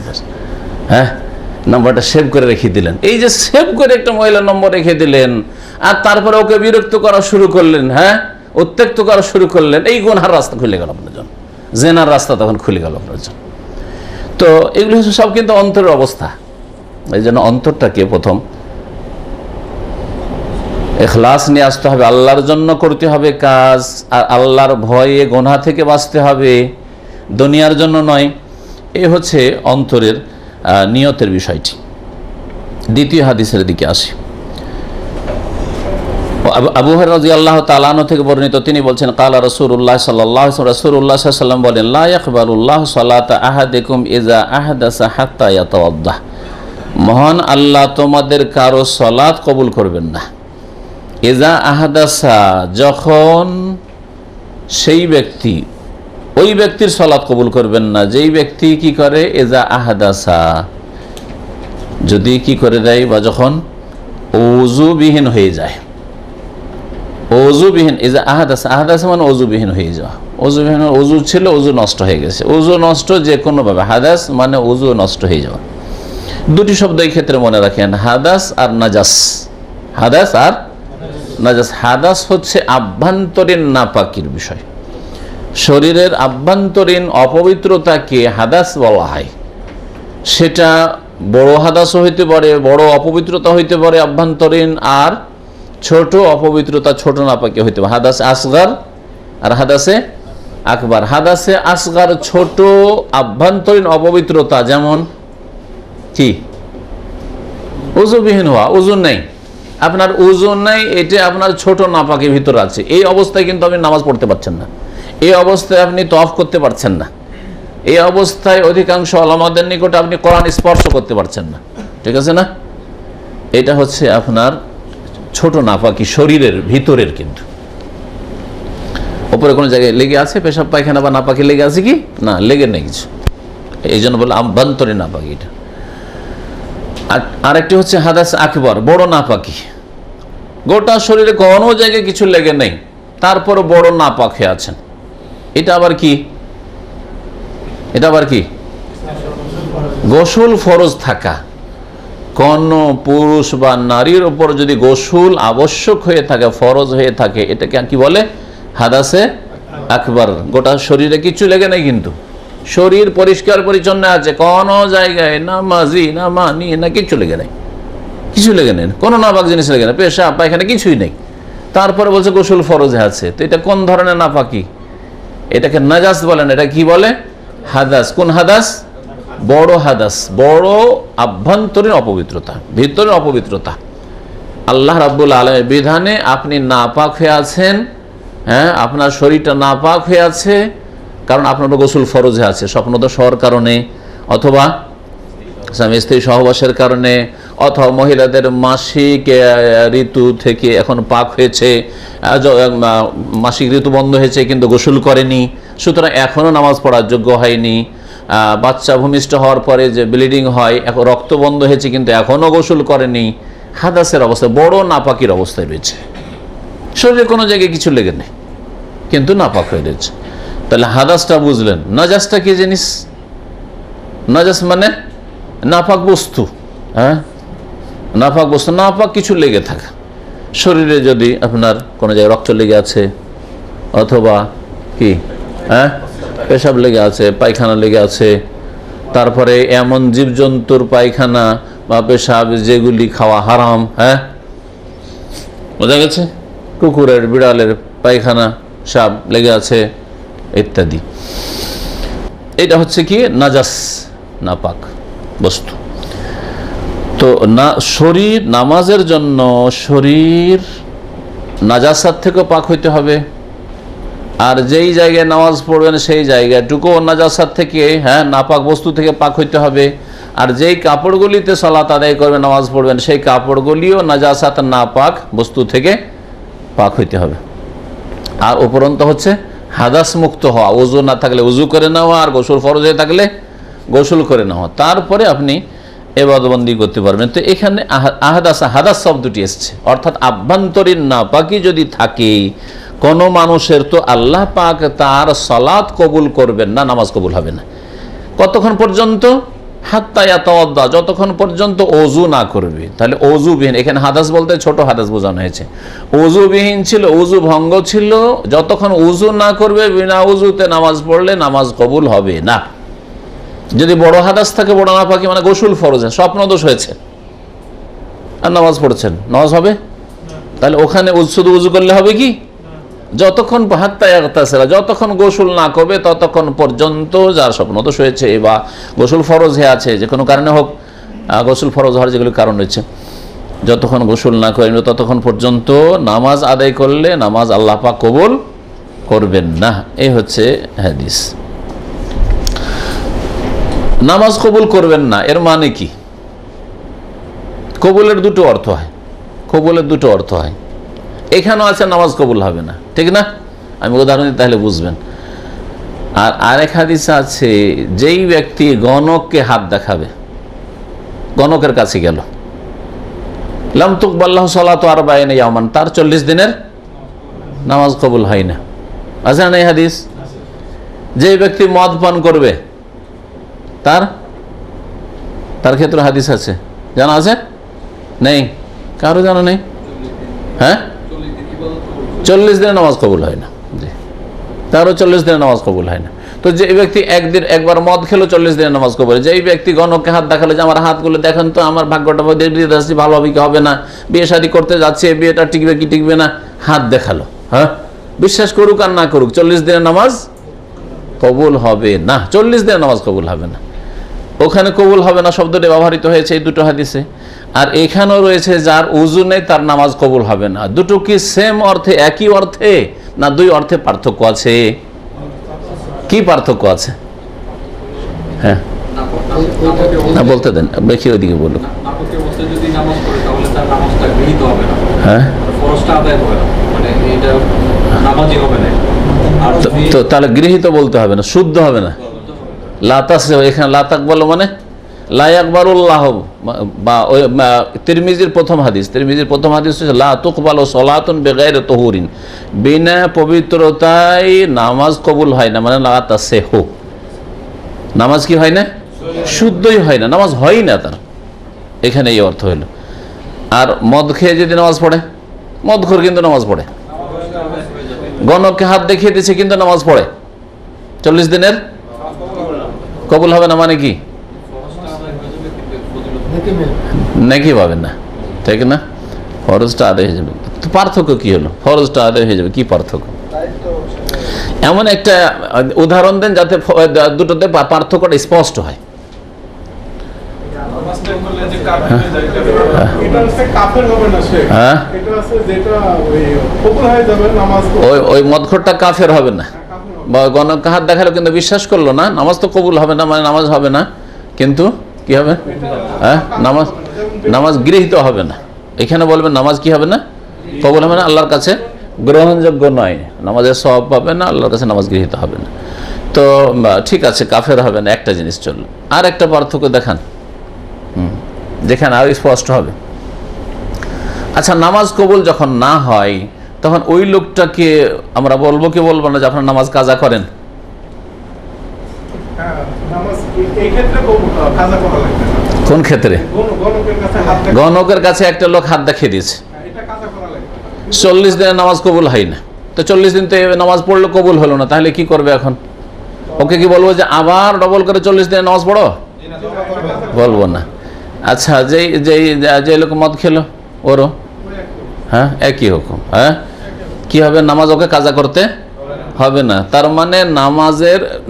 হ্যাঁ নম্বরটা সেভ করে রেখে দিলেন। এই যে সেভ করে একটা মহিলার নম্বর রেখে দিলেন, আর তারপরে ওকে বিরক্ত করা শুরু করলেন, হ্যাঁ উত্ত্যক্ত করা শুরু করলেন, এই গুনার রাস্তা খুলে গেল আপনার জন্য, জেনার রাস্তা তখন খুলে গেল আপনার জন্য। তো এগুলো হচ্ছে সব কিন্তু অন্তরের অবস্থা। এই জন্য অন্তরটাকে প্রথম ইখলাস নিয়ে আসতে হবে, আল্লাহর জন্য করতে হবে কাজ, আর আল্লাহর ভয়ে গুনাহ থেকে বাঁচতে হবে, দুনিয়ার জন্য নয়। এ হচ্ছে অন্তরের নিয়তের বিষয়টি। দ্বিতীয় হাদিসের দিকে আসি। আবু হুরায়রা রাদিয়াল্লাহু তাআলা আনহু থেকে বর্ণিত, তিনি বলছেন ক্বালা রাসূলুল্লাহ সাল্লাল্লাহু আলাইহি ওয়াসাল্লাম, রাসূলুল্লাহ সাল্লাল্লাহু আলাইহি ওয়াসাল্লাম বলেন, লা ইয়াকবালুল্লাহু সালাতা আহাদিকুম ইযা আহদাসা হাত্তা ইয়াতাওয়াদ্দা। মহান আল্লাহ তোমাদের কারো সালাত কবুল করবেন না। ইযা আহদাসা, যখন সেই ব্যক্তি, ওই ব্যক্তির সালাত কবুল করবেন না যেই ব্যক্তি কি করে, ইযা আহদাসা, যদি কি করে দেয়, বা যখন ওযুবিহীন হয়ে যায়, ওযুবিহীন, ইযা আহদাসা মানে ওযুবিহীন হয়ে যাওয়া, অজুবিহীন অজু ছিল, অজু নষ্ট হয়ে গেছে। অজু নষ্ট যে কোনোভাবে, হাদাস মানে অজু নষ্ট হয়ে যাওয়া। দুটি শব্দ এই ক্ষেত্রে মনে রাখেন, হাদাস আর নাজাস। হাদাস আর নাজাস। হাদাস হচ্ছে আভ্যন্তরীণ নাপাকির বিষয়, শরীরের আভ্যন্তরীণ অপবিত্রতাকে হাদাস বলা হয়। সেটা বড় হাদাসও হইতে পারে, বড় অপবিত্রতা হইতে পারে আভ্যন্তরীণ, আর ছোট অপবিত্রতা, ছোট নাপাকি হইতে পারে। হাদাস আসগার আর হাদাসে আকবার। হাদাসে আসগার ছোট আভ্যন্তরীণ অপবিত্রতা, যেমন কি উযুবিহীন হওয়া, উযু নেই, আপনার উযু নেই, এটা আপনার ছোট নাপাকির ভিতর আছে। এই অবস্থায় কিন্তু আপনি নামাজ পড়তে পারছেন না, এই অবস্থায় আপনি তওয়াফ করতে পারছেন না, এই অবস্থায় অধিকাংশ উলামাদের নিকটে আপনি কোরআন স্পর্শ করতে পারছেন না, ঠিক আছে না? এটা হচ্ছে আপনার ছোট নাপাকি, শরীরের ভিতরের। কিন্তু উপরে কোনো জায়গায় লেগে আছে পেশাব পায়খানা বা নাপাকি লেগে আছে কি না? লেগে নেই কিছু, এই জন্য বলে আভ্যন্তরীণ নাপাকি এটা। আরেকটি হচ্ছে হাদাস আকবার, বড় নাপাকি। গোটা শরীরে কোনো জায়গায় কিছু লেগে নেই, তারপর বড় নাপাক হয়ে আছেন। এটা আবার কি? এটা আবার কি? গোসল ফরজ থাকা। কোন পুরুষ বা নারীর উপর যদি গোসল আবশ্যক হয়ে থাকে, ফরজ হয়ে থাকে, এটাকে কি বলে? হাদাসে আকবার। গোটা শরীরে কিছু লেগে নেই, কিন্তু শরীর পরিষ্কার পরিচ্ছন্ন আছে, কোনো জায়গায় নামাজি না মানি না কিছু লেগে নেই, কিছু লেগে নেই, কোনো নাপাক জিনিস লেগে নেই, পেশাব পায়খানা কিছুই নেই, তারপরে বলছে গোসল ফরজে আছে। তো এটা কোন ধরনের নাপাকি? এটাকে নাজাস বলেন। এটা কি বলে? হাদাস। কোন হাদাস? বড় হাদাস, বড় আভ্যন্তরীণ অপবিত্রতা, ভিতরের অপবিত্রতা। আল্লাহ রাব্বুল আলামিনের বিধানে আপনি নাপাক হয়ে আছেন, হ্যাঁ, আপনার শরীরটা নাপাক হয়ে আছে, কারণ আপনার গোসল ফরজে আছে, স্বপ্নদোষ হওয়ার কারণে, অথবা স্বামী স্ত্রী সহবাসের কারণে, অথবা মহিলাদের মাসিক ঋতু থেকে এখন পাক হয়েছে, মাসিক ঋতু বন্ধ হয়েছে কিন্তু গোসল করেনি, সুতরাং এখনও নামাজ পড়ার যোগ্য হয়নি। বাচ্চা ভূমিষ্ঠ হওয়ার পরে যে ব্লিডিং হয়, এখন রক্ত বন্ধ হয়েছে কিন্তু এখনও গোসল করেনি। হাদাসের অবস্থায়, বড় নাপাকির অবস্থায় রয়েছে, শরীরে কোনো জায়গায় কিছু লেগে নেই কিন্তু নাপাক হয়ে রয়েছে। তাহলে হাদাসটা বুঝলেন। নাজাসটা কি জিনিস? নাজাস মানে নাপাক বস্তু, হ্যাঁ, নাপাক বস্তু, নাপাক কিছু লেগে থাকা। শরীরে যদি আপনার কোনো জায়গায় রক্ত লেগে আছে, অথবা কি, হ্যাঁ, পেশাব লেগে আছে, পায়খানা লেগে আছে, তারপরে এমন জীবজন্তুর পায়খানা বা পেশাব যেগুলি খাওয়া হারাম, হ্যাঁ, বোঝা গেছে, কুকুরের, বিড়ালের পায়খানা সাপ লেগে আছে ইত্যাদি, এটা হচ্ছে কি নাজাস, নাপাক বস্তু। তো না, শরীর নামাজের জন্য শরীর নাজাসাত থেকে পাক হইতে হবে, আর যেই জায়গায় নামাজ পড়বেন সেই জায়গাটুকু নাজাসাত থেকে, হ্যাঁ, নাপাক বস্তু থেকে পাক হইতে হবে। আর যেই কাপড়গুলিতে সালাত আদায় করবেন, নামাজ পড়বেন, সেই কাপড়গুলিও নাজাসাত নাপাক বস্তু থেকে পাক হইতে হবে। আর উপরন্ত হচ্ছে হাদাস মুক্ত হওয়া, ওযু না থাকলে ওযু করে নেওয়া, আর গোসল ফরজ হয়ে থাকলে গোসল করে নেওয়া, তারপরে আপনি ইবাদতবন্দি করতে পারবেন। তো এখানে হাদাস শব্দটি এসছে, অর্থাৎ আভ্যন্তরীণ নাপাকি যদি থাকে কোনো মানুষের, তো আল্লাহ পাক তার সালাত কবুল করবেন না, নামাজ কবুল হবে না। কতক্ষণ পর্যন্ত? হাত্তা ইয়াতাওয়াদ্দা, যতক্ষণ পর্যন্ত ওযু না করবে। তাহলে ওযুবিহীন, এখানে হাদাস বলতে ছোট হাদাস বোঝানো হয়েছে। ওযুবিহীন ছিল, ওযু ভঙ্গ ছিল, যতক্ষণ ওযু না করবে, বিনা ওযুতে নামাজ পড়লে নামাজ কবুল হবে না। যদি বড় হাদাস থাকে, বড় নাপাকি মানে গোসল ফরজ, স্বপ্নদোষ হয়েছে আর নামাজ পড়ছেন, নামাজ হবে? তাহলে ওখানে শুধু ওযু করলে হবে কি? যতক্ষণ হাত্তা ইয়াগতাসিলা, যতক্ষণ গোসল না করবে ততক্ষণ পর্যন্ত, যার স্বপ্নদোষ হয়েছে বা গোসল ফরজ হয়ে আছে, যে কোনো কারণে হোক, গোসল ফরজ হওয়ার যেগুলো কারণ রয়েছে, যতক্ষণ গোসল না করবে ততক্ষণ পর্যন্ত নামাজ আদায় করলে নামাজ আল্লাহ পাক কবুল করবেন না। এই হচ্ছে হাদিস। নামাজ কবুল করবেন না এর মানে কি? কবুলের দুটো অর্থ হয়, কবুলের দুটো অর্থ হয়। এখানেও আছে নামাজ কবুল হবে না, ঠিক না? আমি উদাহরণ দিই তাহলে বুঝবেন। আর আরেক হাদিস আছে, যেই ব্যক্তি গণককে হাত দেখাবে, গণকের কাছে গেল, লাম তুকবাল্লাহু সালাতু আরবাঈনা ইয়াওমান, তার 40 দিনের নামাজ কবুল হয় না। আছে না এই হাদিস? যে ব্যক্তি মদ পান করবে তার তার ক্ষেত্রে হাদিস আছে, জানা আছে? নেই, কারো জানা নেই। হ্যাঁ, 40 দিনের নামাজ কবুল হয় না। জি, তারও 40 দিনের নামাজ কবুল হয় না। তো যে ব্যক্তি একবার মদ খেলো 40 দিনের নামাজ কবুল, যেই ব্যক্তি গণকে হাত দেখালো যে আমার হাতগুলো দেখেন তো, আমার ভাগ্যটা ভালো হবে কি হবে না, বিয়ে শাদী করতে যাচ্ছে, বিয়েটা টিকবে কি টিকবে না, হাত দেখালো, হ্যাঁ, বিশ্বাস করুক আর না করুক 40 দিনের নামাজ কবুল হবে না। 40 দিনের নামাজ কবুল হবে না। ওখানে কবুল হবে না শব্দটি ব্যবহৃত হয়েছে এই দুটো হাদিসে, আর এখানেও রয়েছে যার উযু নেই তার নামাজ কবুল হবে না। দুটো কি সেম অর্থে, একই অর্থে, না দুই অর্থে পার্থক্য আছে? কি পার্থক্য আছে? হ্যাঁ, না বলতে দেন, বেশি ওইদিকে বলুন। হ্যাঁ, তো তাহলে গৃহীত বলতে হবে না, শুদ্ধ হবে না। লাতাস, এখানে লাতাক বলো মানে লায়াকবারুল্লাহ, বা ওই তিরমিজির প্রথম হাদিস হচ্ছে লা তুকবালু সলাতুন বিগাইরি তুহুরিন, বিনা পবিত্রতায় নামাজ কবুল হয় না, মানে লাতাসিহু, নামাজ কি হয় না? শুদ্ধই হয় না, নামাজ হয় না তার, এখানে এই অর্থ হইল। আর মদ খেয়ে যদি নামাজ পড়ে, মদখোর কিন্তু নামাজ পড়ে, গণককে হাত দেখিয়ে দিচ্ছে কিন্তু নামাজ পড়ে, 40 দিনের কবুল হবে না, মানে কি নাকি পাবেন না, ঠিক না? ফরজটা আদায় হয়ে যাবে। তো পার্থক্য কি হলো? ফরজটা আদায় হয়ে যাবে, কি পার্থক্য? এমন একটা উদাহরণ দেন যাতে দুটোতে পার্থক্যটা স্পষ্ট হয়। ওই মদখোরটা কাফের হবে না, বা গণক হাত দেখালো কিন্তু বিশ্বাস করলো না, নামাজ তো কবুল হবে না, মানে নামাজ হবে না, কিন্তু কি হবে? হ্যাঁ, নামাজ গৃহীত হবে না। এখানে বলবেন নামাজ কি হবে না? কবুল হবে না, আল্লাহর কাছে গ্রহণযোগ্য নয়, নামাজের সওয়াব পাবে না, আল্লাহর কাছে নামাজ গৃহীত হবে না। তো ঠিক আছে, কাফের হবে না, একটা জিনিস চললো। আর একটা পার্থক্য দেখান যেখানে আরো স্পষ্ট হবে। আচ্ছা, নামাজ কবুল যখন না হয় তখন ওই লোকটাকে আমরা বলবো কি বলবো না যে আপনার নামাজ কাজা করেন? কোন ক্ষেত্রে? গণকের কাছে একটা লোক হাত দেখিয়ে দিয়েছে, 40 দিনের নামাজ কবুল হয় না, তো 40 দিন তো নামাজ পড়লো কবুল হলো না, তাহলে কি করবে এখন? ওকে কি বলবো যে আবার ডবল করে 40 দিনের নামাজ পড়ো? বলবো না। আচ্ছা, যে লোক মদ খেলো ওরও হ্যাঁ একই হুকুম। হ্যাঁ, কি হবে? নামাজ ওকে কাজা করতে হবে না। তার মানে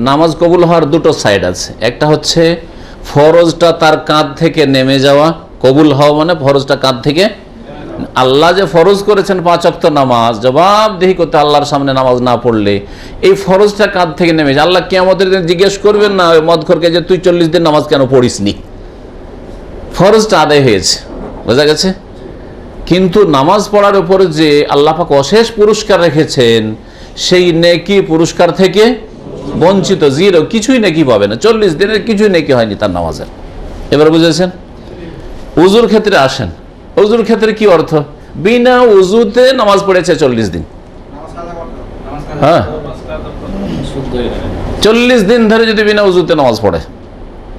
নামাজ কবুল হওয়ার দুটো সাইড আছে। একটা হচ্ছে ফরজটা তার কাঁধ থেকে নেমে যাওয়া, কবুল হওয়া মানে ফরজটা কাঁধ থেকে, আল্লাহ যে ফরজ করেছেন 5 ওয়াক্ত নামাজ, জবাবদিহি করতে আল্লাহর সামনে নামাজ না পড়লে এই ফরজটা কাঁধ থেকে নেমে যায়। আল্লাহ কিয়ামতের দিন জিজ্ঞেস করবেন না ওই মদখোরকে যে তুই 40 দিন নামাজ কেন পড়িসনি, ফরজটা আদায় হয়েছে, বোঝা গেছে? কিন্তু নামাজ পড়ার উপর যে আল্লাহ পাক অশেষ পুরস্কার রেখেছেন, সেই নেকি পুরস্কার থেকে বঞ্চিত, জিরো, কিছুই নেকি পাবে না। 40 দিনের কিছুই নেকি হয়নি তার নামাজের। এবার বুঝেছেন? উজুর ক্ষেত্রে আসেন, উজুর ক্ষেত্রে কি অর্থ? বিনা উজুতে নামাজ পড়েছে 40 দিন, হ্যাঁ, 40 দিন ধরে যদি বিনা উজুতে নামাজ পড়ে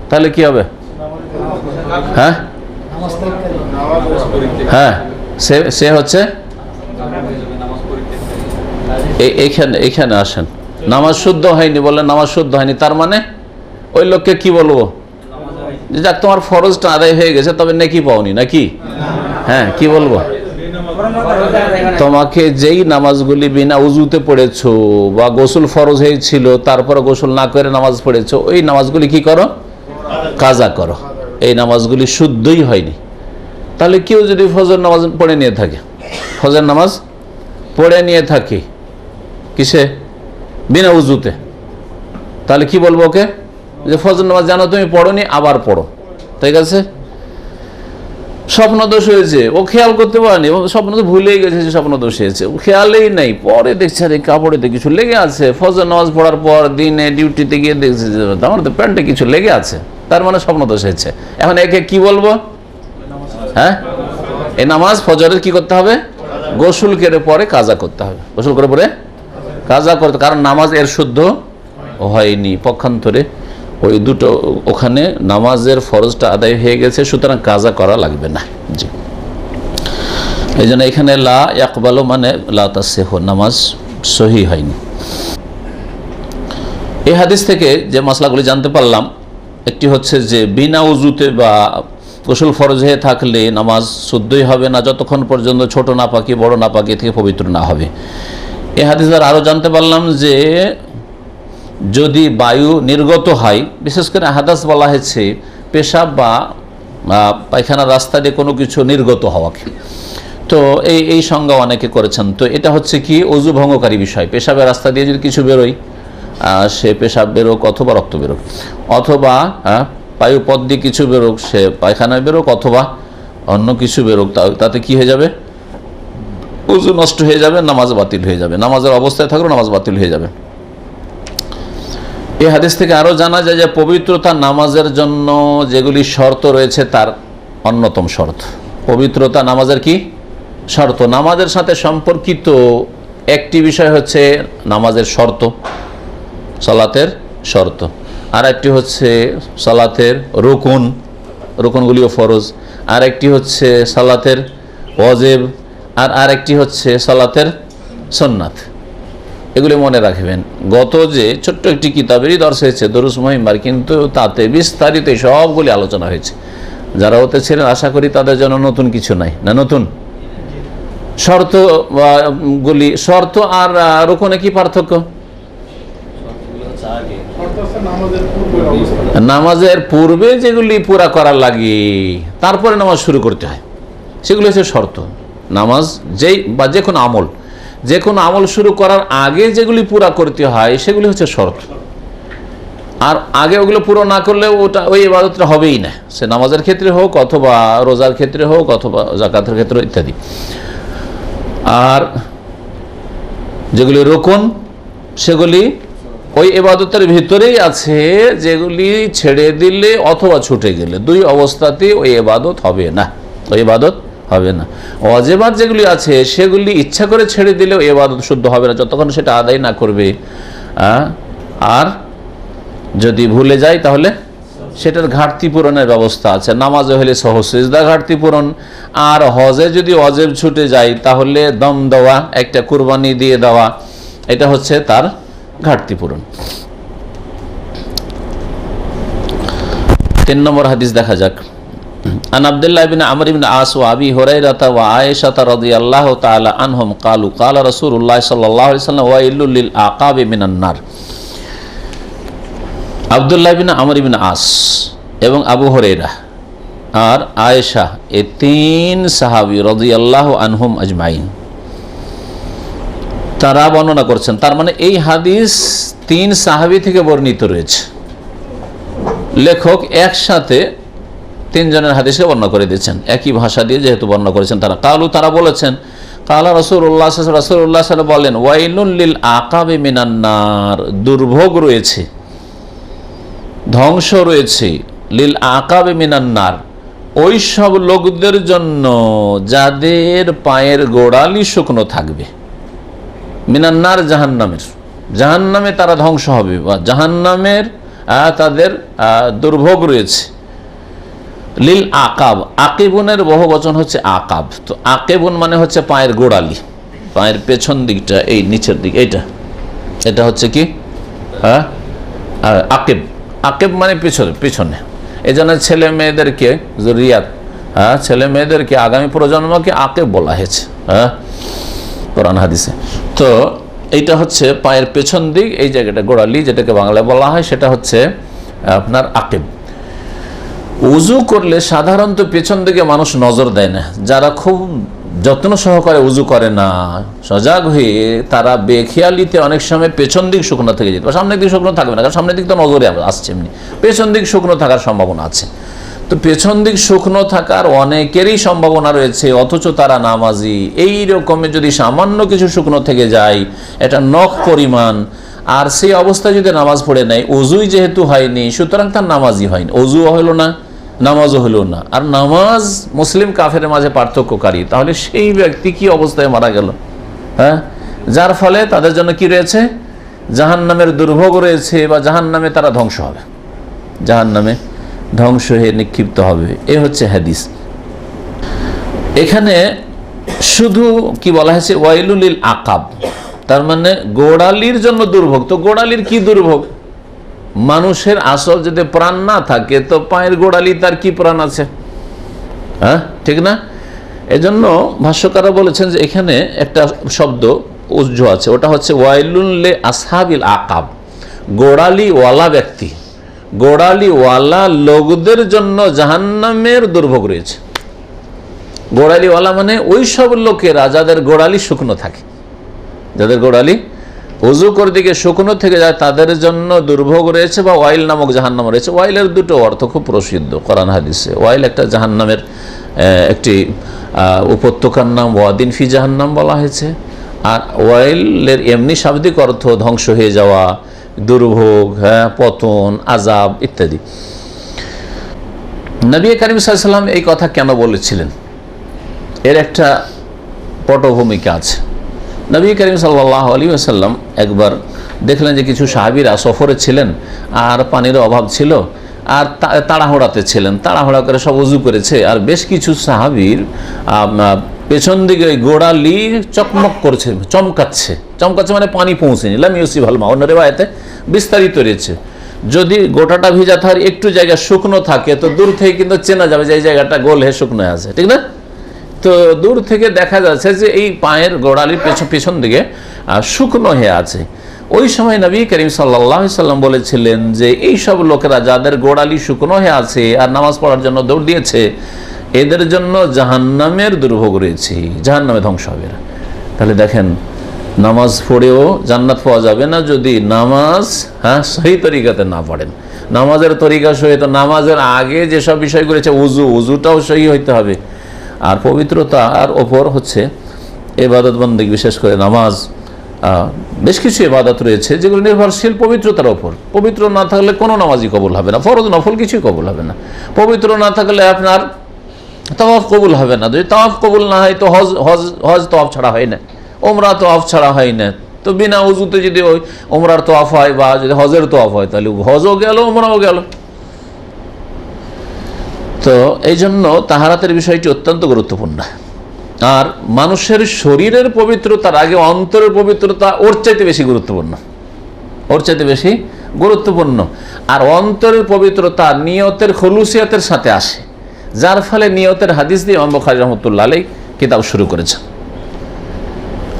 তাহলে কি হবে? হ্যাঁ হ্যাঁ, সে হচ্ছে এইখানে আসেন, নামাজ শুদ্ধ হয়নি, বললেন নামাজ শুদ্ধ হয়নি, তার মানে ওই লোককে কি বলবো? যে যাক তোমার ফরজটা আদায় হয়ে গেছে, তবে নেকি পাওনি নাকি? হ্যাঁ, কি বলবো? তোমাকে যেই নামাজগুলি বিনা উজুতে পড়েছো বা গোসল ফরজ হয়েছিল তারপরে গোসল না করে নামাজ পড়েছো, ওই নামাজগুলি কি করো? কাজা করো। এই নামাজগুলি শুদ্ধই হয়নি। তাহলে কেউ যদি ফজর নামাজ পড়ে নিয়ে থাকে, ফজর নামাজ পড়ে নিয়ে থাকে কিসে? বিনা উজুতে, তাহলে কি বলবো ওকে? যে ফজর নামাজ জানো তুমি পড়োনি, আবার পড়ো, ঠিক আছে? স্বপ্ন দোষ হয়েছে, ও খেয়াল করতে পারেনি, স্বপ্ন তো ভুলেই গেছে যে স্বপ্ন দোষ হয়েছে, ও খেয়ালেই নেই, পরে দেখছে আরে কাপড়েতে কিছু লেগে আছে, ফজর নামাজ পড়ার পর দিনে ডিউটিতে গিয়ে দেখছে যে আমার তো প্যান্টে কিছু লেগে আছে, তার মানে স্বপ্ন দোষ হয়েছে। এখন একে কি বলবো? হ্যাঁ, এই নামাজ ফজরের কি করতে হবে? গোসল করে পরে কাজা করতে হবে, গোসল করে পরে কাজা করতে, কারণ নামাজ এর শুদ্ধ হয়নি, পক্ষান্তরে ওই দুটো ওখানে নামাজের ফরজটা আদায় হয়ে গেছে, সুতরাং কাজা করা লাগবে না। জি, এই জন্য এখানে লা ইয়াকবালু মানে লা তাসিহু, নামাজ সহি হয়নি। এই হাদিস থেকে যে মাসলাগুলি জানতে পারলাম, একটি হচ্ছে যে বিনা উজুতে বা গোসল ফরজ হয়ে থাকলে নামাজ শুদ্ধই হবে না যতক্ষণ পর্যন্ত ছোট নাপাকি বড় নাপাকি থেকে পবিত্র না হবে। এই হাদিস দ্বারা আরও জানতে পারলাম যে যদি বায়ু নির্গত হয়, বিশেষ করে হাদাস বলা হয়েছে পেশাব বা পায়খানার রাস্তা দিয়ে কোনো কিছু নির্গত হওয়াকে, তো এই সংজ্ঞা অনেকে করেছেন। তো এটা হচ্ছে কি অজু ভঙ্গকারী বিষয়। পেশাবের রাস্তা দিয়ে যদি কিছু বেরোয়, সে পেশাব বেরোক অথবা রক্ত বেরোক, অথবা বায়ুপথ দিয়ে কিছু বেরোক, সে পায়খানায় বেরোক অথবা অন্য কিছু বেরোক, তাতে কি হয়ে যাবে? উজু নষ্ট হয়ে যাবে, নামাজ বাতিল হয়ে যাবে, নামাজের অবস্থায় থাকলেও নামাজ বাতিল হয়ে যাবে। এই হাদিস থেকে আরও জানা যায় যে পবিত্রতা নামাজের জন্য যেগুলি শর্ত রয়েছে তার অন্যতম শর্ত। পবিত্রতা নামাজের কি শর্ত? নামাজের সাথে সম্পর্কিত একটি বিষয় হচ্ছে নামাজের শর্ত, সালাতের শর্ত, আর একটি হচ্ছে সালাতের রুকুন, রুকুনগুলিও ফরজ, আর একটি হচ্ছে সালাতের ওয়াজিব, আর আরেকটি হচ্ছে সালাতের সুন্নাত। এগুলি মনে রাখবেন। গত যে ছোট্ট একটি কিতাবেরই দর্শ হয়েছে দরুস মুহিম্মার, কিন্তু তাতে বিস্তারিত সবগুলি আলোচনা হয়েছে। যারা ওতে ছিলেন আশা করি তাদের জন্য নতুন কিছু নাই, না নতুন শর্তগুলি। শর্ত আর রুকুনে কি পার্থক্য? নামাজের পূর্বে যেগুলি পুরা করার লাগে তারপরে নামাজ শুরু করতে হয়, সেগুলো হচ্ছে শর্ত। নামাজ যেই বা যে কোনো আমল শুরু করার আগে যেগুলি পুরা করতে হয় সেগুলি হচ্ছে শর্ত। আর আগে ওগুলো পুরো না করলে ওই ইবাদতটা হবেই না, সে নামাজের ক্ষেত্রে হোক অথবা রোজার ক্ষেত্রে হোক অথবা যাকাতের ক্ষেত্রে ইত্যাদি। আর যেগুলি রুকুন সেগুলি ওই ইবাদতের ভিতরেই আছে, যেগুলি ছেড়ে দিলে অথবা ছুটে গেলে দুই অবস্থাতেই ওই ইবাদত হবে না, ওই ইবাদত হবে না। ওয়াজিবাত যেগুলি আছে সেগুলি ইচ্ছা করে ছেড়ে দিলেও ইবাদত শুদ্ধ হবে না যতক্ষণ সেটা আদায় না করবে। আর যদি ভুলে যায় তাহলে সেটার ঘাটতি পূরণের ব্যবস্থা আছে। নামাজে হলে সহসিজদা ঘাটতি পূরণ, আর হজে যদি ওয়াজিব ছুটে যায় তাহলে দম দেওয়া, একটা কুরবানি দিয়ে দেওয়া, এটা হচ্ছে তার ঘাটতি পূরণ। 3 নম্বর হাদিস দেখা যাক। আন আব্দুল্লাহ ইবনে আমর ইবনে আস ওয়া আবি হুরায়রা ওয়া আয়েশা রাদিয়াল্লাহু তাআলা আনহুম ক্বালু ক্বালা রাসূলুল্লাহ সাল্লাল্লাহু আলাইহি ওয়াসাল্লাম ওয়াইলুল লিল আকাবি মিনান নার। আব্দুল্লাহ ইবনে আমর ইবনে আস এবং আবু হুরায়রা আর আয়েশা, এই 3 সাহাবী রাদিয়াল্লাহু আনহুম আজমাইন তারা বর্ণনা করছেন। তার মানে এই হাদিস 3 সাহাবী থেকে বর্ণিত রয়েছে। লেখক একসাথে 3 জনের হাদিসে বর্ণনা করে দিয়েছেন, একই ভাষা দিয়ে যেহেতু বর্ণনা করেছেন তারা। কালু, তারা বলেছেন, কালা রাসূলুল্লাহ সাল্লাল্লাহু আলাইহি ওয়াসাল্লাম বলেন, ওয়াইলুল লিল আকাবি মিনান নার, দুর্ভোগ রয়েছে, ধ্বংস রয়েছে, লিল আকাবি মিনান নার, ওই সব লোকদের জন্য যাদের পায়ের গোড়ালি শুকনো থাকবে। মিনান্নার জাহান্নামের, জাহান্নামে তারা ধ্বংস হবে বা জাহান্নামের তাদের দুর্ভোগ রয়েছে। লিল আকাব, আকিবুনের বহু বচন হচ্ছে আকাব। তো আকিবুন মানে হচ্ছে পায়ের গোড়ালি, পায়ের পেছন দিকটা, এই নিচের দিক, এটা হচ্ছে কি আকিব। আকিব মানে পিছনে। এই জন্য ছেলে মেয়েদেরকে জুরিয়াত, ছেলে মেয়েদেরকে আগামী প্রজন্মকে আকিব বলা হয়েছে কোরআন হাদিসে। তো এইটা হচ্ছে পায়ের পেছন দিক, এই জায়গাটা গোড়ালি, যেটাকে বাংলায় বলা হয় সেটা হচ্ছে আপনার আকিব। উজু করলে সাধারণত পেছন দিকে মানুষ নজর দেয় না। যারা খুব যত্ন সহকারে উজু করে না, সজাগ হয়ে, তারা বেখেয়ালিতে অনেক সময় পেছন দিক শুকনো থেকে যেতে পারে, সামনের দিক শুকনো থাকবে না, কারণ সামনের দিক তো নজরে আসছে, এমনি পেছন দিক শুকনো থাকার সম্ভাবনা আছে। তো পেছন দিক শুকনো থাকার অনেকেরই সম্ভাবনা রয়েছে, অথচ তারা নামাজি। এই রকমের যদি সামান্য কিছু শুকনো থেকে যায়, এটা নখ পরিমাণ, আর সেই অবস্থায় যদি নামাজ পড়ে নেয়, অজুই যেহেতু হয়নি, সুতরাং তার নামাজই হয়নি, অজুও হলো না, নামাজও হলো না। আর নামাজ মুসলিম কাফের মাঝে পার্থক্যকারী, তাহলে সেই ব্যক্তি কি অবস্থায় মারা গেল? যার ফলে তাদের জন্য কি রয়েছে? জাহান্নামের দুর্ভোগ রয়েছে বা জাহান্নামে তারা ধ্বংস হবে, জাহান্নামে ধ্বংস হয়ে নিক্ষিপ্ত হবে। এ হচ্ছে হাদিস। এখানে শুধু কি বলা হয়েছে, ওয়াইলুল লিল আকাব, তার মানে গোড়ালির জন্য দুর্ভোগ। তো গোড়ালির কি দুর্ভোগ? মানুষের আসল যদি প্রাণ না থাকে তো পায়ের গোড়ালি তার কি প্রাণ আছে? হ্যাঁ, ঠিক না? এজন্য ভাষ্যকাররা বলেছেন যে এখানে একটা শব্দ উজ্জ্ব আছে, ওটা হচ্ছে ওয়াইলুল লি আসহাবিল আকাব, গোড়ালিওয়ালা ব্যক্তি, গোড়ালিওয়ালা লোকদের জন্য জাহান্নামের দুর্ভোগ রয়েছে। গোড়ালিওয়ালা মানে ওই সব লোকেরা যাদের গোড়ালি শুকনো থাকে, যাদের গোড়ালি উজু করে দিকে শুকনো থেকে যায়, তাদের জন্য দুর্ভোগ রয়েছে বা ওয়াইল নামক জাহান্নাম রয়েছে। ওয়াইলের দুটো অর্থ খুব প্রসিদ্ধ কোরআন হাদিসে। ওয়াইল একটা জাহান্নামের একটি উপত্যকার নাম, ওয়াদিন ফি জাহান্নাম বলা হয়েছে। আর ওয়াইলের এমনি শাব্দিক অর্থ ধ্বংস হয়ে যাওয়া, দুর্ভোগ, পতন, আযাব ইত্যাদি। নবী করিম সাল্লাল্লাহু আলাইহি ওয়াসাল্লাম এই কথা কেন বলেছিলেন, এর একটা পটভূমিকা আছে। নবী করিম সাল্লাল্লাহু আলাইহি ওয়াসাল্লাম একবার দেখলেন যে কিছু সাহাবীরা সফরে ছিলেন আর পানির অভাব ছিল আর তাড়াহুড়াতে ছিলেন, তাড়াহুড়া করে সব উজু করেছে। আর বেশ কিছু সাহাবীর পেছন দিকে গোড়ালি চকমক করছে, চমকাচ্ছে, চমকাচ্ছে মানে পানি পৌঁছেনি। লাম ইউসিব আল মা, অন্য রিওয়ায়াতে বিস্তারিত রয়েছে। যদি গোটাটা ভিজা থাকে, একটু জায়গা শুকনো থাকে, তো দূর থেকে কিন্তু চেনা যাবে যে এই জায়গাটা গোল হয়ে শুকনো আছে, ঠিক না? তো দূর থেকে দেখা যাচ্ছে যে এই পায়ের গোড়ালির পেছন দিকে শুকনো হয়ে আছে। ওই সময় নবী করিম সাল্লাল্লাহু আলাইহি সাল্লাম বলেছিলেন যে এই সব লোকেরা যাদের গোড়ালি শুকনো হয়ে আছে আর নামাজ পড়ার জন্য দৌড় দিয়েছে, এদের জন্য জাহান্নামের দুর্ভোগ রয়েছে, জাহান্নামে ধ্বংস হবে। তাহলে দেখেন, নামাজ পড়েও জান্নাত পাওয়া যাবে না যদি নামাজ সহি তরিকাতে না পড়েন। নামাজের তরিকা সহি, তো নামাজের আগে যেসব বিষয়গুলো রয়েছে, উজুটাও সহি হইতে হবে। আর পবিত্রতার ওপর হচ্ছে ইবাদত বন্দেগী, বিশেষ করে নামাজ, বেশ কিছু ইবাদত রয়েছে যেগুলো নির্ভরশীল পবিত্রতার ওপর। পবিত্র না থাকলে কোনো নামাজই কবুল হবে না, ফরজ নফল কিছুই কবুল হবে না। পবিত্র না থাকলে আপনার তাওয়াফ কবুল হবে না। যদি তাওয়াফ কবুল না হয় তো হজ তাওয়াফ ছাড়া হয় না, ওমরা তাওয়াফ ছাড়া হয় না। তো বিনা উজুতে যদি ওই ওমরার তাওয়াফ হয় বা যদি হজের তাওয়াফ হয়, তাহলে হজও গেল, ওমরাও গেল। তো এই জন্য তাহারাতের বিষয়টি অত্যন্ত গুরুত্বপূর্ণ। আর মানুষের শরীরের পবিত্রতার আগে অন্তরের পবিত্রতা ওর চাইতে বেশি গুরুত্বপূর্ণ, ওর চাইতে বেশি গুরুত্বপূর্ণ। আর অন্তরের পবিত্রতা নিয়তের খুলুসিয়াতের সাথে আসে, যার ফলে নিয়তের হাদিস দিয়ে ইমাম বুখারী রাহমাতুল্লাহ আলাইহি কিতাব শুরু করেছেন।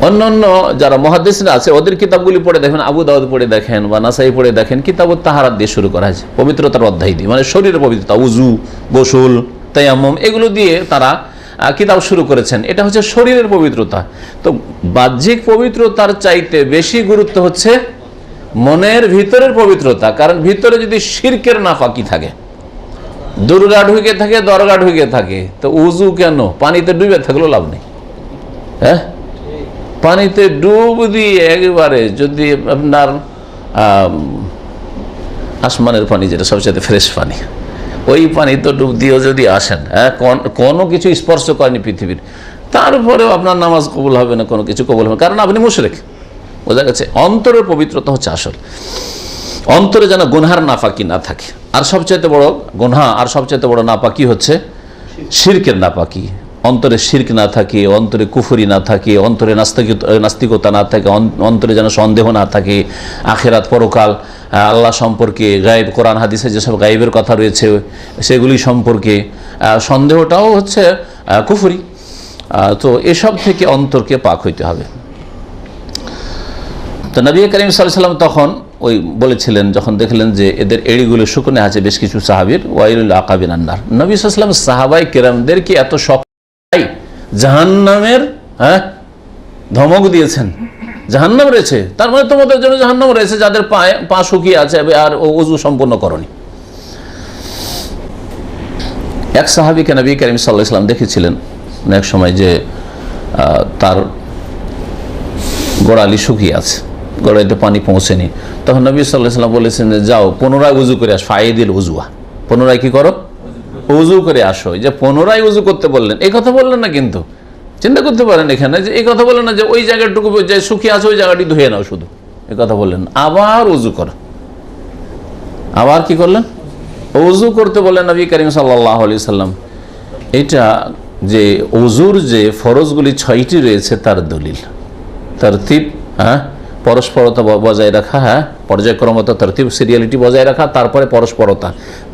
অন্যান্য যারা মুহাদ্দিসরা আছে ওদের কিতাবগুলি পড়ে দেখেন, আবু দাউদ পড়ে দেখেন বা নাসাই পড়ে দেখেন, কিতাবুত তাহারাত দিয়ে শুরু করা হয়েছে, পবিত্রতার অধ্যায় দিয়ে, মানে শরীরের পবিত্রতা, উজু, গোসল, তায়াম্মুম, এগুলো দিয়ে তারা কিতাব শুরু করেছেন। এটা হচ্ছে শরীরের পবিত্রতা। তো বাহ্যিক পবিত্রতার চাইতে বেশি গুরুত্ব হচ্ছে মনের ভিতরের পবিত্রতা। কারণ ভিতরে যদি শিরকের নাফাকি থাকে, দুর্গা ঢুকে থাকে, দরগা ঢুকে থাকে, তো উজু কেন? পানিতে ডুবে থাকলেও লাভ নেই। হ্যাঁ, পানিতে ডুব দিয়ে একবারে যদি আপনার আসমানের পানি, যেটা সবচেয়ে ফ্রেশ পানি, ওই পানি তো ডুব দিয়েও যদি আসেন, কোনো কিছু স্পর্শ করেনি পৃথিবীর, তারপরেও আপনার নামাজ কবুল হবে না, কোনো কিছু কবুল হবে না, কারণ আপনি মুশরিক। বোঝা গেছে? অন্তরের পবিত্রতা হচ্ছে আসল। অন্তরে যেন গুনহার নাপাকি না থাকে। আর সবচাইতে বড় গুনহা আর সবচাইতে বড় নাপাকি হচ্ছে শিরকের নাপাকি। অন্তরে শিরক না থাকে, অন্তরে কুফরি না থাকে, অন্তরে নাস্তিকতা না থাকে, অন্তরে যেন সন্দেহ না থাকে আখিরাত, পরকাল, আল্লাহ সম্পর্কে, গায়েব, কোরআন হাদিসে যেসব গায়েবের কথা রয়েছে সেগুলি সম্পর্কে সন্দেহটাও হচ্ছে কুফরি। তো এসব থেকে অন্তরকে পাক হইতে হবে। তো নবী করিম সাল্লাল্লাহু আলাইহি ওয়াসাল্লাম তখন ওই বলেছিলেন, যখন দেখলেন যে এদের এড়িগুলো শুকনো আছে বেশ কিছু সাহাবীর, ওয়াইলুল আকাবিন আন্নার। নবী সাল্লাল্লাহু আলাইহি ওয়াসাল্লাম সাহাবায়ে কেরামদেরকে এত জাহান্নামের ধমক দিয়েছেন, জাহান্নাম রয়েছে, তার মানে তোমাদের জন্য জাহান্নাম রয়েছে, যাদের পা শুকিয়ে আছে আর ওযু সম্পূর্ণ করনি। এক সাহাবীকে নবী করিম সাল্লাল্লাহু আলাইহি ওয়াসাল্লাম দেখেছিলেন এক সময় যে তার গোড়ালি শুকিয়ে আছে, গোড়ালিতে পানি পৌঁছেনি। তখন নবী সাল্লাল্লাহু আলাইহি ওয়াসাল্লাম বলেছেন যে যাও পুনরায় উযু করে আস, ফাইদিল উযুয়া, পুনরায় কি করো? উযু করে আসো। যে পুনরায় উযু করতে বললেন, এই কথা বললেন না, কিন্তু চিন্তা করতে পারেন এখানে যে এই কথা বললেন না যে ওই জায়গাটুকু যে শুকিয়ে আছে ওই জায়গাটি ধুয়ে নাও শুধু, এ কথা বললেন, আবার উজু কর। আবার কি করলেন? উজু করতে বললেন নবী করিম সাল্লাল্লাহু আলাইহি সাল্লাম। এটা যে উজুর যে ফরজগুলি 6টি রয়েছে তার দলিল। তরতিব, হ্যাঁ, পরস্পরতা বজায় রাখা, হ্যাঁ, পর্যায়ক্রমতা, তরতিব, সিরিয়ালিটি বজায় রাখা, তারপরে পরস্পরতা,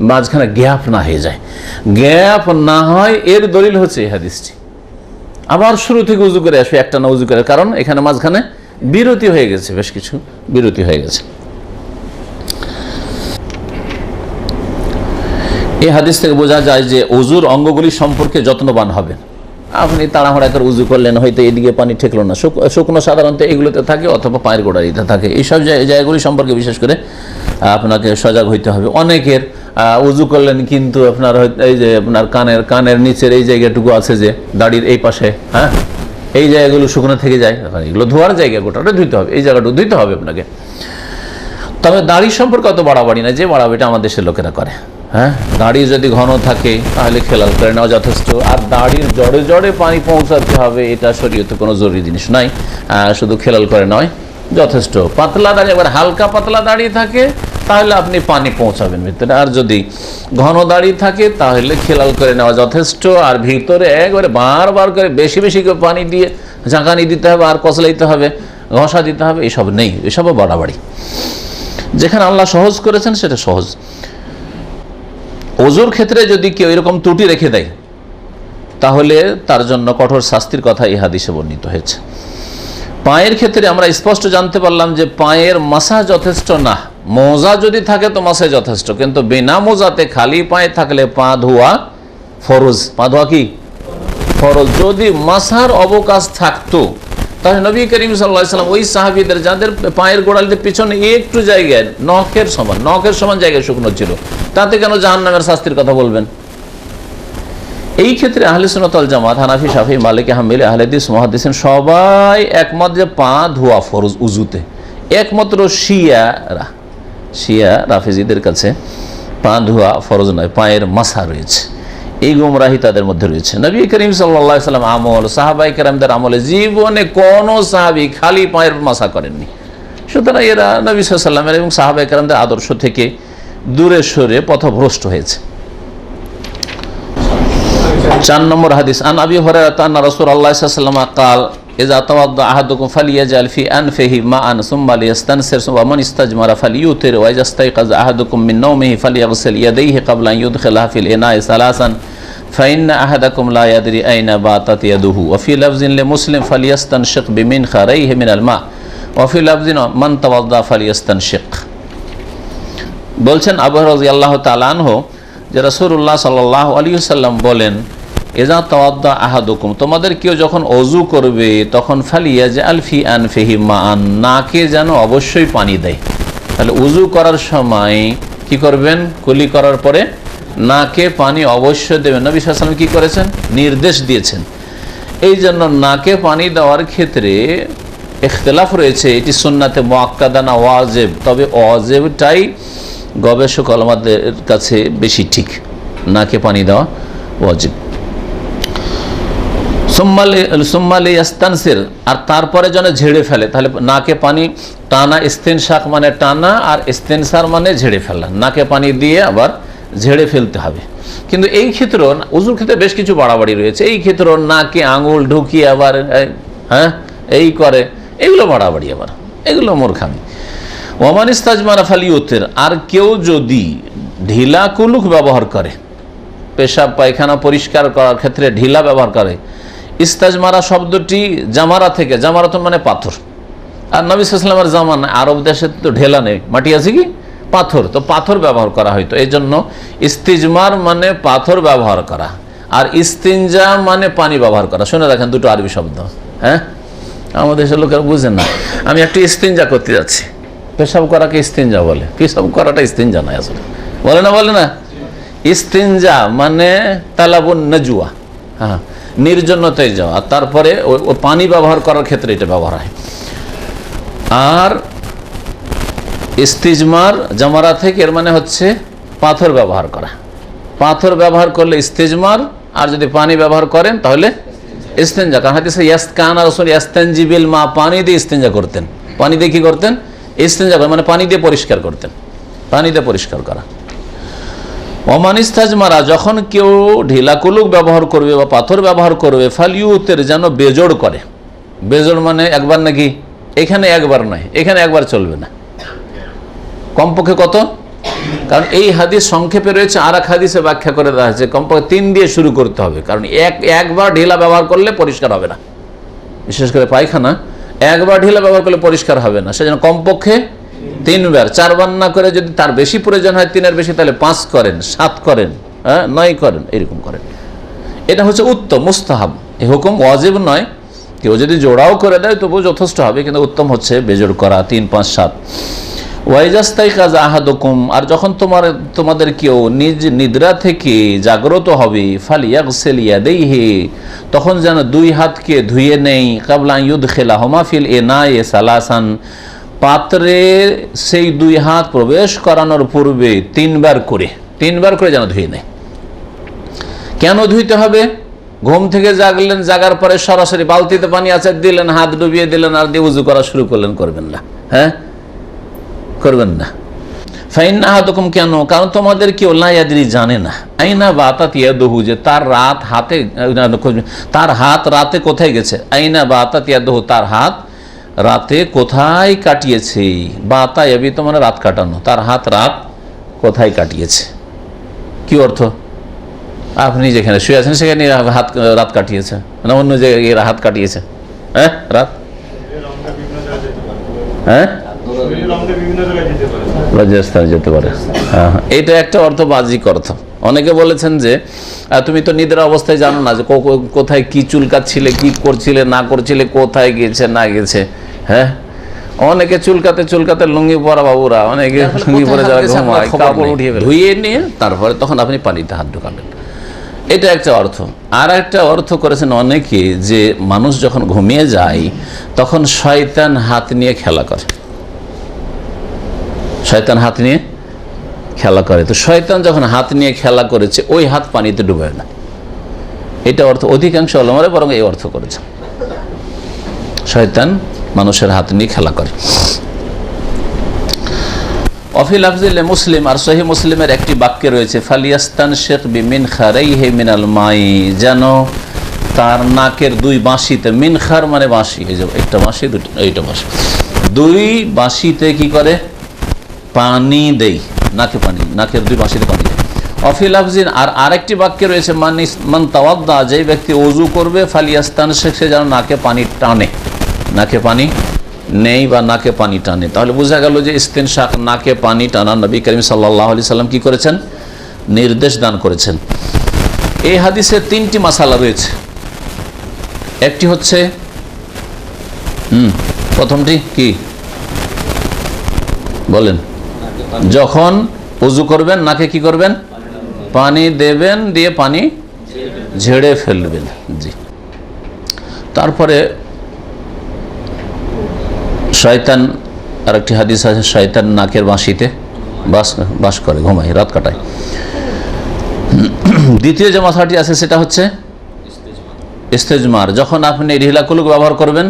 মাঝখানে গ্যাপ না হয়ে যায়, গ্যাপ না হয়, এর দলিল হচ্ছে এই হাদিসটি। আবার শুরু থেকে উজু করে আসবে, একটা না উজু করে, কারণ এখানে মাঝখানে বিরতি হয়ে গেছে, বেশ কিছু বিরতি হয়ে গেছে। এই হাদিস থেকে বোঝা যায় যে উজুর অঙ্গগুলি সম্পর্কে যত্নবান হবেন। আপনি তাড়াহুড়া করে উজু করলেন, হয়তো এদিকে পানি ঠেকলো না, শুকনো সাধারণত এগুলোতে থাকে, অথবা পায়ের গোড়ালিতে থাকে। এইসব জায়গাগুলি সম্পর্কে বিশেষ করে আপনাকে সজাগ হইতে হবে। অনেকের উজু করলেন কিন্তু আপনার এই যে আপনার কানের নিচের এই জায়গাটুকু আছে যে দাড়ির এই পাশে, হ্যাঁ, এই জায়গাগুলো শুকনো থেকে যায়, এগুলো ধোয়ার জায়গা, গোটাটা ধুইতে হবে, এই জায়গাটা ধুইতে হবে আপনাকে। তবে দাড়ি সম্পর্কে অত বাড়াবাড়ি না, যে বাড়াবাড়িটা আমাদের দেশের লোকেরা করে। হ্যাঁ, দাড়ি যদি ঘন থাকে তাহলে খেলাল করে নেওয়া যথেষ্ট। আর দাড়ির জড়ে জড়ে পানি পৌঁছাতে হবে এটা শরীয়তে কোনো জরুরি জিনিস নাই, শুধু খেলাল করে নয় যথেষ্ট। পাতলা দাড়ি, এবার হালকা পাতলা দাড়ি থাকে তাহলে আপনি পানি পৌঁছাবেন ভিতরে, আর যদি ঘন দাড়ি থাকে তাহলে খেলাল করে নেওয়া যথেষ্ট। আর ভিতরে একবারে বারবার করে বেশি বেশি করে পানি দিয়ে ঝাঁকানি দিতে হবে, আর কচলাইতে হবে, ঘষা দিতে হবে, এসব নেই, এসবও বাড়াবাড়ি। যেখানে আল্লাহ সহজ করেছেন সেটা সহজ। ওজুর ক্ষেত্রে যদি কেউ এরকম ত্রুটি রেখে দেয় তাহলে তার জন্য কঠোর শাস্তির কথা এই হাদিসে বর্ণিত হয়েছে। পায়ের ক্ষেত্রে আমরা স্পষ্ট জানতে পারলাম যে পায়ের মাসা যথেষ্ট না, মোজা যদি থাকে তো মাসা যথেষ্ট, কিন্তু বিনা মোজাতে খালি পায়ে থাকলে পা ধোয়া ফরজ। পা ধোয়া কি ফরজ। যদি মাসার অবকাশ থাকতো তাহলে নবী করিম সাল্লাল্লাহু আলাইহি ওয়াসাল্লাম ওই সাহাবীদের যাদের পায়ের গোড়ালিতে পিছনে একটু জায়গায় নখের সমান জায়গায় শুকনো ছিল, তাতে কেন জাহান্নামের শাস্তির কথা বলবেন? এই ক্ষেত্রে আহলে সুন্নাত ওয়াল জামাত, হানাফি, শাফিঈ, মালিকি, হাম্বলি, আহলে হাদিস, মুহাদ্দিসিন সবাই একমত যে পা ধোয়া ফরজ উযুতে। একমাত্র শিয়া রাফিজিদের কাছে পা ধোয়া ফরজ নয়, পায়ের মাসা রয়েছে। এই গুমরাহি তাদের মধ্যে রয়েছে। নবী করিম সাল্লাল্লাহু আলাইহি ওয়াসাল্লাম আমল, সাহাবায়ে কেরামদের আমলে জীবনে কোনো সাহাবী খালি পায়ের মাসা করেননি। সুতরাং এরা নবী সাল্লাল্লাহু আলাইহি ওয়াসাল্লামের এবং সাহাবায়ে কেরামদের আদর্শ থেকে দূরে সরে পথভ্রষ্ট হয়েছে। 4 নম্বর হাদিস, আন আবি হুরায়রা আন্না রাসূলুল্লাহ সাল্লাল্লাহু আলাইহি ওয়াসাল্লাম قال اذا توضأ احدكم فليجعل في انفه ماء ثم ليستنثر ومن استجمر فليوتر واذا استيقظ احدكم من نومه فليغسل يديه قبل ان يدخلها في الاناء ثلاثا فان احدكم لا يدري اين باتت يده وفي لفظ لمسلم فليستنشق بمنخريه من الماء وفي لفظ من توضأ فليستنشق। বলছেন আবু হুরায়রা রাদিয়াল্লাহু তাআলা আনহু যে রাসূলুল্লাহ সাল্লাল্লাহু আলাইহি ওয়াসাল্লাম বলেন, ইযা তাওয়াদ্দা আহাদুকুম, তোমাদের কেউ যখন ওযু করবে তখন ফালিয়াজআল ফি আনফিহি মাআন, নাকে যেন অবশ্যই পানি দেয়। তাহলে ওযু করার সময় কি করবেন? কুলি করার পরে নাকে পানি অবশ্যই দেবেন। নবী সাল্লাল্লাহু আলাইহি ওয়াসাল্লাম কি করেছেন? নির্দেশ দিয়েছেন। এই জন্য নাকে পানি দেওয়ার ক্ষেত্রে ইখতিলাফ রয়েছে, এটি সুন্নাতে মুআক্কাদা না ওয়াজিব। তবে ওয়াজিবটাই গবেষক ওলামাদের কাছে বেশি ঠিক, নাকে পানি দেওয়া ওয়াজিব। সুম্মালে ইস্তানসির, আর তারপরে যেন ঝেড়ে ফেলে। তাহলে নাকে পানি টানা, ইস্তিনশাক মানে টানা, আর ইস্তিনসার মানে ঝেড়ে ফেলা। নাকে পানি দিয়ে আবার ঝেড়ে ফেলতে হবে। কিন্তু এই ক্ষেত্রে ওযুর ক্ষেত্রে বেশ কিছু বাড়াবাড়ি রয়েছে। এই ক্ষেত্রে নাকে আঙুল ঢুকিয়ে আবার এই করে, এগুলো বাড়াবাড়ি, আবার এগুলো মূর্খামি। ওমান ইস্তাজমারা ফালিউতির, আর কেউ যদি ঢিলা কুলুক ব্যবহার করে, পেশাব পায়খানা পরিষ্কার করার ক্ষেত্রে ঢিলা ব্যবহার করে। ইস্তাজমারা শব্দটি জামারা থেকে, জামারাতুন মানে পাথর। আর নবী সাল্লাল্লাহু আলাইহি ওয়াসাল্লামের জামানায় আরব দেশে তো ঢেলা নেই, মাটি আছে কি পাথর, তো পাথর ব্যবহার করা হয়তো। এই জন্য ইস্তিজমার মানে পাথর ব্যবহার করা, আর ইস্তিনজা মানে পানি ব্যবহার করা। শুনে রাখেন দুটো আরবি শব্দ। হ্যাঁ, আমাদের দেশের লোকেরা বুঝেন না। আমি একটু ইস্তিনজা করতে যাচ্ছি, পেশাব করাকে ইস্তিনজা বলে, পেশাব করাটা ইস্তিনজা নয় আসলে, বলে না। ইস্তিনজা মানে তালাবুন নাজওয়া, হ্যাঁ, নির্জনতায় যাওয়া, তারপরে ও পানি ব্যবহার করার ক্ষেত্রে এটা ব্যবহার হয়। আর ইস্তিজমার জামারা থেকে এর মানে হচ্ছে পাথর ব্যবহার করা। পাথর ব্যবহার করলে ইস্তিজমার, আর যদি পানি ব্যবহার করেন তাহলে ইস্তিনজা। কারণ হাদিসে কানা রাসূল ইস্তানজি বিল মা, পানি দিয়ে ইস্তিনজা করতেন। পানি দিয়ে কি করতেন? ইস্তেঞ্জা করা মানে পানি দিয়ে পরিষ্কার করতেন, পানি দিয়ে পরিষ্কার করা। ওমান ইস্তাজমারা, যখন কেউ ঢিলা কুলুক ব্যবহার করবে বা পাথর ব্যবহার করবে, ফালিউতের, যেন বেজোড় করে। বেজোড় মানে একবার নাকি, এখানে একবার নয়, এখানে একবার চলবে না, কমপক্ষে কত? কারণ এই হাদিস সংক্ষেপে রয়েছে, আর এক হাদিসে ব্যাখ্যা করে দেওয়া হয়েছে কমপক্ষে 3 দিয়ে শুরু করতে হবে, কারণ একবার ঢিলা ব্যবহার করলে পরিষ্কার হবে না, বিশেষ করে পায়খানা একবার ঢিলা ব্যবহার করলে পরিষ্কার হবে না, সেজন্য কমপক্ষে 3 বার, 4 বার না করে যদি তার বেশি প্রয়োজন হয় 3-এর বেশি, তাহলে 5 করেন, 7 করেন, 9 করেন, এরকম করেন। এটা হচ্ছে উত্তম, মুস্তাহাব, এই হুকুম ওয়াজিব নয়। কেউ যদি জোড়াও করে দেয় তবুও যথেষ্ট হবে, কিন্তু উত্তম হচ্ছে বেজোড় করা 3, 5, 7। ওয়াইজাস্তাইকাজ আহাদুকুম, আর যখন তোমাদের কেউ নিজ নিদ্রা থেকে জাগ্রত হবে, ফালিয়াগসিল ইয়াদাইহি, তখন যেন 2 হাতকে ধুয়ে নেই, কাবলা ইউদখিলাহুমা ফিল ইনায়ে সালাসান, পাত্রে সেই 2 হাত প্রবেশ করানোর পূর্বে 3 বার করে যেন ধুয়ে নেয়। কেন ধুইতে হবে? ঘুম থেকে জাগলেন, জাগার পরে সরাসরি বালতিতে পানি আছে দিলেন, হাত ডুবিয়ে দিলেন আর দিয়ে উজু করা শুরু করলেন, করবেন না, হ্যাঁ করবেন না। ফাইন আহাদুকুম, কেন? কারণ তোমাদের কেউ লা ইয়াদরি, জানে না, আইনা বাতাত ইয়াদুহু, যে তার হাত রাতে কোথায় গেছে। আইনা বাতাত ইয়াদুহু, তার হাত রাতে কোথায় কাটিয়েছে। বাতা ইয়াবিতু মানে রাত কাটানো, তার হাত রাত কোথায় কাটিয়েছে। কি অর্থ? আপনি যেখানে শুয়ে আছেন সেখানে রাত কাটিয়েছে, না অন্য জায়গায় হাত কাটিয়েছে? হ্যাঁ, রাত, হ্যাঁ যেতে পারে। এটা একটা অর্থ, বাহ্যিক অর্থ। অনেকে বলেছেন যে তুমি তো নিদ্রা অবস্থায় জানো না যে কোথায় কি চুলকাচ্ছিলে, কি করছিলে না করছিলে, কোথায় গেছে না গেছে। হ্যাঁ, অনেকে চুলকাতে লুঙ্গি পরা বাবুরা, অনেকে লুঙ্গি পরে যাওয়া, কাপড় উঠিয়ে ধুয়ে নিয়ে তারপরে তখন আপনি পানিতে হাত ঢোকাবেন। এটা একটা অর্থ। আর একটা অর্থ করেছেন অনেকে, যে মানুষ যখন ঘুমিয়ে যায় তখন শয়তান হাত নিয়ে খেলা করে, শয়তান হাত নিয়ে খেলা করে। তো শয়তান যখন হাত নিয়ে খেলা করেছে, ওই হাত পানিতে ডুবে না, এটা অর্থ অধিকাংশ ওলামারা বরং এই অর্থ করেছে, শয়তান মানুষের হাত নিয়ে খেলা করে। অফি লাফজিল মুসলিম, আর সহি মুসলিমের একটি বাক্যে রয়েছে, ফালিয়াস্তান শেখ বিমিনখারাইহি মিনাল মাই, যেন তার নাকের 2 বাঁশিতে, মিনখার মানে বাঁশি, এই যে একটা বাঁশি, এইটা বাঁশি, 2 বাঁশিতে কি করে? পানি দেই, নাকে পানি, নাকের 2 বাঁশিতে পানি দেয়। অফি লাফজিন, আর আরেকটি বাক্যে রয়েছে, মান তাওয়াদ্দা, যে ব্যক্তি ওযু করবে, ফালিয়াস্তান শেখ, সে যেন নাকে পানি টানে, নাকে পানি নেই বা নাকে পানি টানে। তাহলে বোঝা গেল যে ইস্তিনশাক, নাকে পানি টানা, নবী করিম সাল্লাল্লাহু আলাইহি সাল্লাম কি করেছেন? নির্দেশ দান করেছেন। এই হাদিসে 3টি মাসালা রয়েছে। একটি হচ্ছে, প্রথমটি কি বলেন? যখন ওযু করবেন নাকে কি করবেন? পানি দেবেন, দিয়ে পানি ঝেড়ে ফেলবেন। জি। তারপরে শয়তান, আরেকটি হাদিস আছে, শয়তান নাকের বাঁশিতে বাস করে, ঘুমায়, রাত কাটায়। দ্বিতীয় যে মাসালাটি আছে সেটা হচ্ছে ইস্তেজমার, যখন আপনি ঢিলা কুলুক ব্যবহার করবেন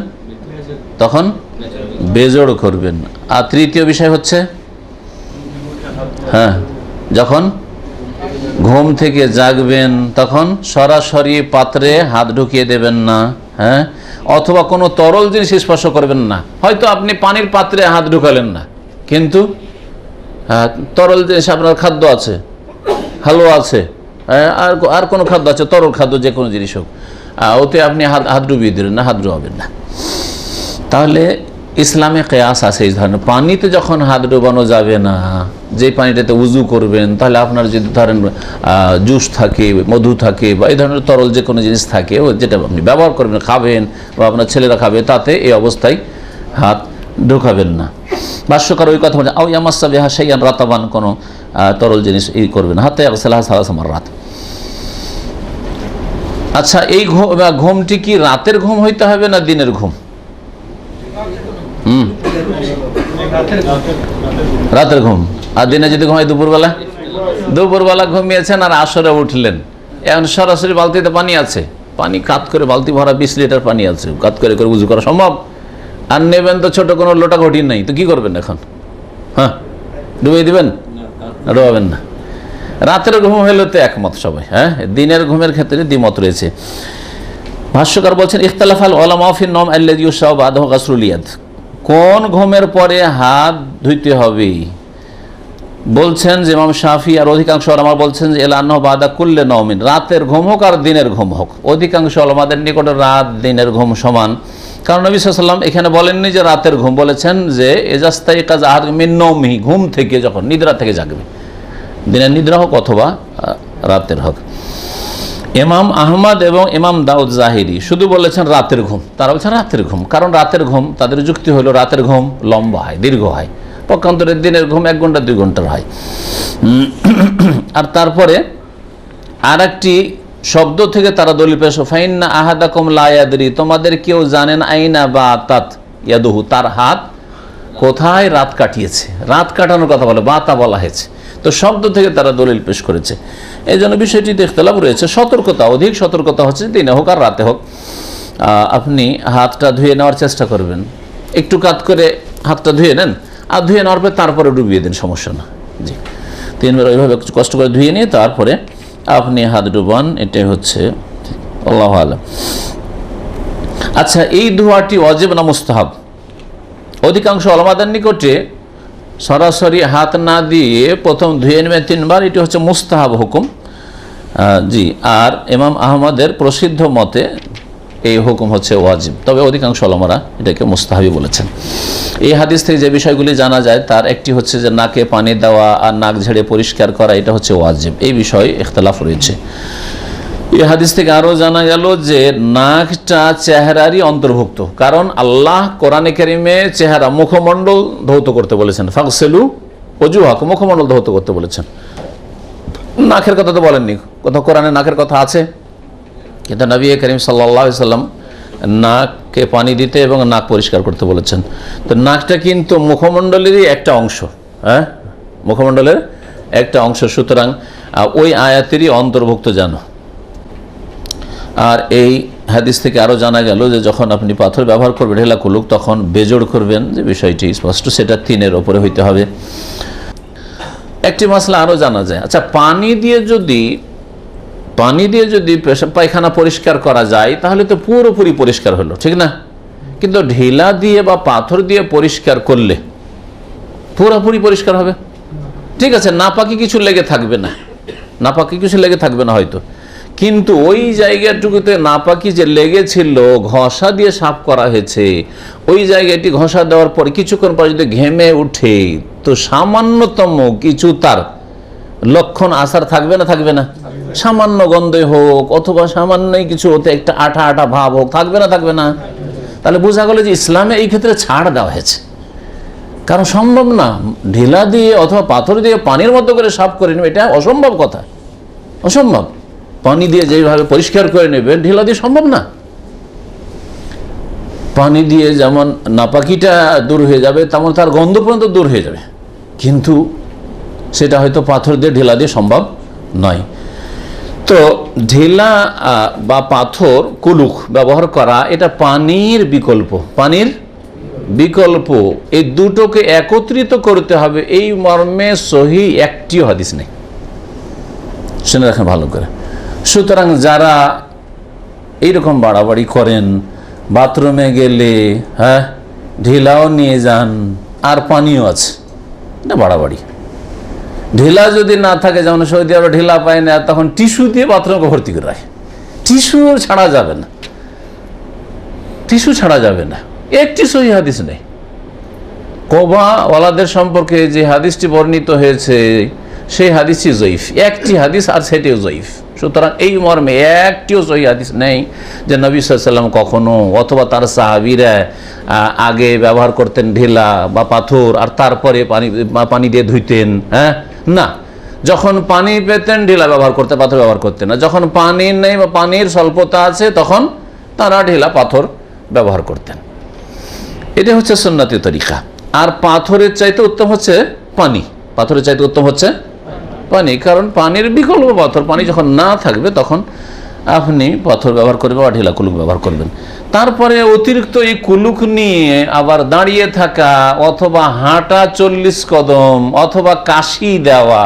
তখন বেজোড় করবেন। আর তৃতীয় বিষয় হচ্ছে, হ্যাঁ, যখন ঘুম থেকে জাগবেন তখন সরাসরি পাত্রে হাত ঢুকিয়ে দেবেন না, হ্যাঁ, অথবা কোনো তরল জিনিস স্পর্শ করবেন না। হয়তো আপনি পানির পাত্রে হাত ঢুকালেন না, কিন্তু তরল জিনিস, আপনার খাদ্য আছে, হালুয়া আছে, আর কোনো খাদ্য আছে, তরল খাদ্য যে কোনো জিনিস হোক, ওতে আপনি হাত ডুবিয়ে দিলেন না, হাত ডুবাবেন না। তাহলে ইসলামে কেয়াস আছে এই ধরনের। পানিতে যখন হাত ডুবানো যাবে না, যে পানিটাতে উজু করবেন, তাহলে আপনার যদি ধরেন জুস থাকে, মধু থাকে, বা এই ধরনের তরল যে কোনো জিনিস থাকে, যেটা আপনি ব্যবহার করবেন, খাবেন বা আপনার ছেলেরা খাবে, তাতে এই অবস্থায় হাত ঢোকাবেন না। ভাষ্যকার ওই কথা বলছে, আও ইয়ামাসসা বিহা শাইআন রাতাবান, কোনো তরল জিনিস এই করবেন, হাতে ইয়াগসিলাহা সালাসা মাররাত। আচ্ছা, এই ঘুমটি কি রাতের ঘুম হইতে হবে না দিনের ঘুম? রাতের ঘুম। আর দিনে যদি ঘুমাই দুপুরবেলা ঘুমিয়েছেন আর আসরে উঠলেন, এখন সরাসরি বালতিতে পানি আছে, পানি কাত করে বালতি ভরা 20 লিটার পানি আছে, কাত করে উজু করা সম্ভব? আর নেবেন তো ছোট কোনো লোটা ঘটি নাই, তো কি করবেন এখন? হ্যাঁ, ডুবিয়ে দিবেন? ডুবাবেন না। রাতের ঘুম হলে তো একমত সবাই, হ্যাঁ। দিনের ঘুমের ক্ষেত্রে দ্বিমত রয়েছে। ভাষ্যকার বলছেন ইখতালাফাল উলামা ফি নওম আল্লাযী ইউশাউ বাদাহু গাসলুল ইয়াদ, কোন ঘুমের পরে হাত ধুইতে হবে? বলছেন যে ইমাম শাফি আর অধিকাংশ উলামা বলছেন যে ইলা আন্নাহু বাদা কুল্লি নওমিন, রাতের ঘুম হোক আর দিনের ঘুম হোক। অধিকাংশ উলামাদের নিকটে রাত দিনের ঘুম সমান, কারণ নবী সাল্লাল্লাহু আলাইহি ওয়াসাল্লাম এখানে বলেননি যে রাতের ঘুম, বলেছেন যে ইজাস্তাইকাজ আহাদুকুম মিন নওমিহি, ঘুম থেকে যখন নিদ্রা থেকে জাগবে, দিনের নিদ্রা হোক অথবা রাতের হোক। ইমাম আহমদ এবং ইমাম দাউদ জাহিরি শুধু বলেছেন রাতের ঘুম, তারা বলছেন রাতের ঘুম, কারণ রাতের ঘুম তাদের যুক্তি হলো রাতের ঘুম লম্বা হয়, দীর্ঘ হয়, পক্ষান্তরে দিনের ঘুম 1 ঘন্টা 2 ঘন্টার হয়। আর তারপরে আর একটি শব্দ থেকে তারা দলিল পেশ, ফাইন্না আহাদাকুম লা ইয়াদরি, তোমাদের কেউ জানেন আইনা বা তাত ইয়াদুহু, তার হাত কোথায় রাত কাটিয়েছে। রাত কাটানোর কথা বলে বাতা বলা হয়েছে, তো শব্দ থেকে তারা দলিল পেশ করেছে। এই জন্য বিষয়টিতে ইখতিলাফ রয়েছে। সতর্কতা, অধিক সতর্কতা হচ্ছে দিনে হোক আর রাতে হোক আপনি হাতটা ধুয়ে নেওয়ার চেষ্টা করবেন। একটু কাত করে হাতটা ধুয়ে নেন, আর ধুয়ে নেওয়ার পরে তারপরে ডুবিয়ে দিন, সমস্যা না। জি, 3 বার ওইভাবে কষ্ট করে ধুয়ে নিয়ে তারপরে আপনি হাত ডুবান, এটাই হচ্ছে আল্লাহু আ'লাম। আচ্ছা, এই দোয়াটি ওয়াজিব না মুস্তাহাব? অধিকাংশ উলামাদের নিকটে সরাসরি হাত না দিয়ে প্রথম ধুয়ে নেবে 3 বার, এটি হচ্ছে মুস্তাহাব হুকুম। জি, আর ইমাম আহমদের প্রসিদ্ধ মতে এই হুকুম হচ্ছে ওয়াজিব, তবে অধিকাংশ উলামারা এটাকে মুস্তাহাবি বলেছেন। এই হাদিস থেকে যে বিষয়গুলি জানা যায় তার একটি হচ্ছে যে নাকে পানি দেওয়া আর নাক ঝেড়ে পরিষ্কার করা, এটা হচ্ছে ওয়াজিব। এই বিষয়ে ইখতিলাফ রয়েছে। এই হাদিস থেকে আরও জানা গেল যে নাকটা চেহারারই অন্তর্ভুক্ত, কারণ আল্লাহ কোরআনে কারিমে চেহারা মুখমণ্ডল ধৌত করতে বলেছেন, ফাগসিলু ওজুহাকুম, মুখমণ্ডল ধৌত করতে বলেছেন। নাকের কথা তো বলেননি, কোথাও কোরআনে নাকের কথা আছে? কিন্তু নবী করিম সাল্লাল্লাহু আলাইহি সাল্লাম নাককে পানি দিতে এবং নাক পরিষ্কার করতে বলেছেন। তো নাকটা কিন্তু মুখমণ্ডলেরই একটা অংশ, হ্যাঁ, মুখমণ্ডলের একটা অংশ, সুতরাং ওই আয়াতেরই অন্তর্ভুক্ত জানো। আর এই হাদিস থেকে আরও জানা গেল যে যখন আপনি পাথর ব্যবহার করবেন ঢেলা কুলুক, তখন বেজোড় করবেন, যে বিষয়টি স্পষ্ট, সেটা 3-এর ওপরে হইতে হবে। একটি মাসলা আরও জানা যায়, আচ্ছা পানি দিয়ে যদি পেশাব পায়খানা পরিষ্কার করা যায় তাহলে তো পুরোপুরি পরিষ্কার হলো, ঠিক না? কিন্তু ঢিলা দিয়ে বা পাথর দিয়ে পরিষ্কার করলে পুরোপুরি পরিষ্কার হবে? ঠিক আছে, নাপাকি কিছু লেগে থাকবে না হয়তো, কিন্তু ওই জায়গাটুকুতে নাপাকি যে লেগেছিল ঘষা দিয়ে সাফ করা হয়েছে, ওই জায়গাটি ঘষা দেওয়ার পর কিছুক্ষণ পর যদি ঘেমে উঠে, তো সামান্যতম কিছু তার লক্ষণ আসার থাকবে না? সামান্য গন্ধই হোক অথবা সামান্যই কিছু হতে একটা আঠা আঠা ভাব হোক, থাকবে না? তাহলে বোঝা গেল যে ইসলামে এই ক্ষেত্রে ছাড় দেওয়া হয়েছে, কারণ সম্ভব না ঢিলা দিয়ে অথবা পাথর দিয়ে পানির মতো করে সাফ করে নেবে, এটা অসম্ভব কথা, অসম্ভব। পানি দিয়ে যেভাবে পরিষ্কার করে নেবেন ঢিলা দিয়ে সম্ভব না। পানি দিয়ে যেমন নাপাকিটা দূর হয়ে যাবে, তেমন তার গন্ধ পর্যন্ত দূর হয়ে যাবে, কিন্তু সেটা হয়তো পাথর দিয়ে ঢিলা দিয়ে সম্ভব নয়। তো ঢিলা বা পাথর কুলুক ব্যবহার করা এটা পানির বিকল্প, এই দুটোকে একত্রিত করতে হবে, এই মর্মে সহিহ একটিও হাদিস নেই, শুনে রাখেন ভালো করে। সুতরাং যারা এইরকম বাড়াবাড়ি করেন, বাথরুমে গেলে হ্যাঁ ঢিলাও নিয়ে যান আর পানিও আছে, এটা বাড়াবাড়ি। ঢিলা যদি না থাকে, যেমন সৌদি আরবে ঢিলা পায় না, তখন টিস্যু দিয়ে বাথরুমকে ভর্তি করে রাখে, টিস্যু ছাড়া যাবে না, একটি সহিহ হাদিস নেই। কোবাওয়ালাদের সম্পর্কে যে হাদিসটি বর্ণিত হয়েছে সেই হাদিসটি জয়ীফ, একটি হাদিস, আর সেটিও জয়ীফ। সুতরাং এই মর্মে একটিও সহিহ হাদিস নেই যে নবী সাল্লাল্লাহু আলাইহি ওয়াসাল্লাম কখনো অথবা তার সাহাবীরা আগে ব্যবহার করতেন ঢিলা বা পাথর আর তারপরে পানি দিয়ে ধুইতেন, হ্যাঁ, না। যখন পানি পেতেন ঢিলা ব্যবহার করতেন, পাথর ব্যবহার করতেন না। যখন পানি নেই বা পানির স্বল্পতা আছে তখন তারা ঢিলা পাথর ব্যবহার করতেন। এটা হচ্ছে সুন্নতি তরিকা। আর পাথরের চাইতে উত্তম হচ্ছে পানি, কারণ পানির বিকল্প পাথর। পানি যখন না থাকবে তখন আপনি পাথর ব্যবহার করবেন বা ঢিলা কুলুক ব্যবহার করবেন। তারপরে অতিরিক্ত এই কুলুক নিয়ে আবার দাঁড়িয়ে থাকা অথবা হাঁটা 40 কদম অথবা কাশি দেওয়া,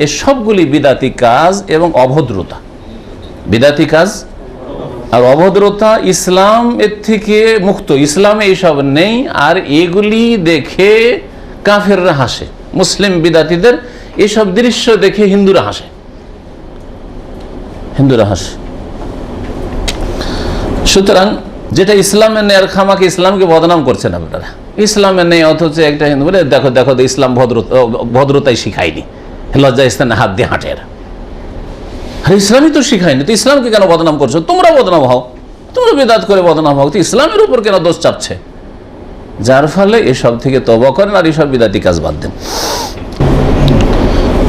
এ সবগুলি বিদাতি কাজ এবং অভদ্রতা। বিদাতি কাজ আর অভদ্রতা, ইসলাম এর থেকে মুক্ত, ইসলামে এইসব নেই। আর এগুলি দেখে কাফেররা হাসে, মুসলিম বিদাতিদের এসব দৃশ্য দেখে হিন্দুরা হাসে, হিন্দুরা হাসে। সুতরাং যেটা ইসলামে নেই আর খামাকে ইসলামকে বদনাম করছেন আপনারা। ইসলামে নেই অথচ একটা হিন্দু বলে দেখো দেখো ইসলাম ভদ্রতাই শিখায়নি, লজ্জা স্থানে হাত দিয়ে হাঁটে এরা। আর ইসলামই তো শিখায়নি, তো ইসলামকে কেন বদনাম করছো? তোমরা বদনাম হও, তোমরা বিদাত করে বদনাম হও, তো ইসলামের উপর কেন দোষ চাপছে? যার ফলে এসব থেকে তওবা করেন আর এসব বিদাতি কাজ বাদ দেন।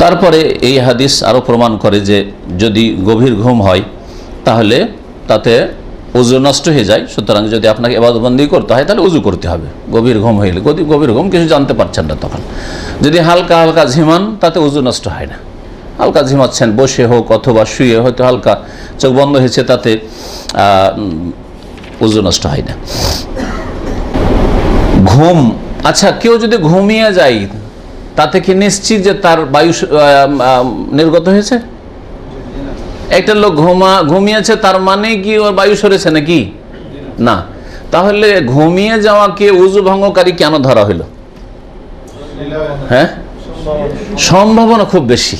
তারপরে এই হাদিস আরো প্রমাণ করে যে যদি গভীর ঘুম হয় তাহলে তাতে উজু নষ্ট হয়ে যায়। সুতরাং যদি আপনাকে ইবাদতবন্দি করতে হয় তাহলে উজু করতে হবে। গভীর ঘুম হইলে, গভীর ঘুম কিছু জানতে পারছেন না তখন, যদি হালকা হালকা ঝিমান তাতে উজু নষ্ট হয় না। হালকা ঝিমাচ্ছেন বসে হোক অথবা শুয়ে, হয়তো হালকা চোখ বন্ধ হয়েছে, তাতে উজু নষ্ট হয় না। ঘুম, আচ্ছা কেউ যদি ঘুমিয়ে যায় তাতে কি নিশ্চিত যে তার বায়ু নির্গত হয়েছে? একটা লোক ঘুমিয়েছে তার মানে কি ওর বায়ু সরেছে নাকি? না। তাহলে ঘুমিয়ে যাওয়াকে উযু ভঙ্গকারী কেন ধরা হলো? হ্যাঁ, সম্ভাবনা খুব বেশি,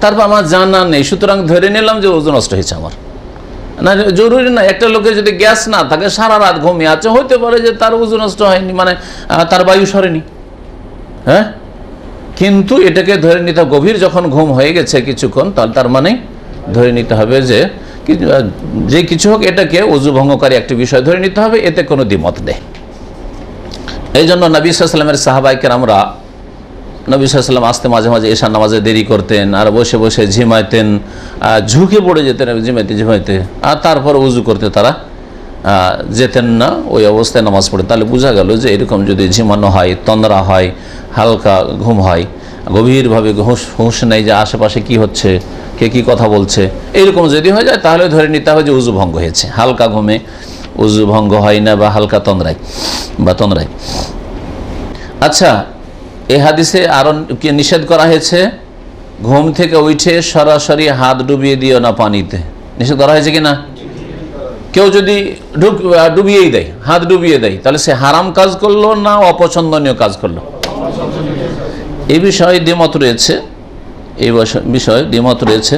তারপর আমার জানা নেই, সুতরাং ধরে নিলাম যে উযু নষ্ট হয়েছে আমার। না, জরুরি না। একটা লোকের যদি গ্যাস না থাকে, সারা রাত ঘুমিয়ে আছে, হইতে পারে যে তার উযু নষ্ট হয়নি, মানে তার বায়ু সরেনি। হ্যাঁ, কিন্তু এটাকে ধরে নিতে, গভীর যখন ঘুম হয়ে গেছে কিছুক্ষণ, তাহলে তার মানে ধরে নিতে হবে যে কিছু হোক এটাকে উযু ভঙ্গকারী একটি বিষয় ধরে নিতে হবে, এতে কোনো দ্বিমত নেই। এই জন্য নবী সাল্লাল্লাহু আলাইহি ওয়াসাল্লামের সাহাবায়ে কেরামরা, নবী সাল্লাল্লাহু আলাইহি ওয়াসাল্লাম আসতে মাঝে মাঝে এশার নামাজে দেরি করতেন আর বসে বসে ঝিমাইতেন, ঝুঁকে পড়ে যেতেন ঝিমাইতে, আর তারপর উযু করতে তারা যেতেন না, ওই অবস্থায় নামাজ পড়ে। তাহলে বোঝা গেল যে এরকম যদি ঝিমানো হয়, তন্দ্রা হয়, হালকা ঘুম হয়, গভীরভাবে হুঁশ নেই যে আশেপাশে কি হচ্ছে, কে কি কথা বলছে, এইরকম যদি হয়ে যায় তাহলে ধরে নিতে হবে যে উযু ভঙ্গ হয়েছে। হালকা ঘুমে উযু ভঙ্গ হয় না, বা হালকা তন্দ্রায়। আচ্ছা, এই হাদিসে আরো কি নিষেধ করা হয়েছে? ঘুম থেকে উঠে সরাসরি হাত ডুবিয়ে দিও না পানিতে, নিষেধ করা হয়েছে কিনা? কেউ যদি ডুবিয়েই দেয়, হাত ডুবিয়ে দেয়, তাহলে সে হারাম কাজ করলো না অপছন্দনীয় কাজ করলো? এই বিষয়ে দ্বিমত রয়েছে,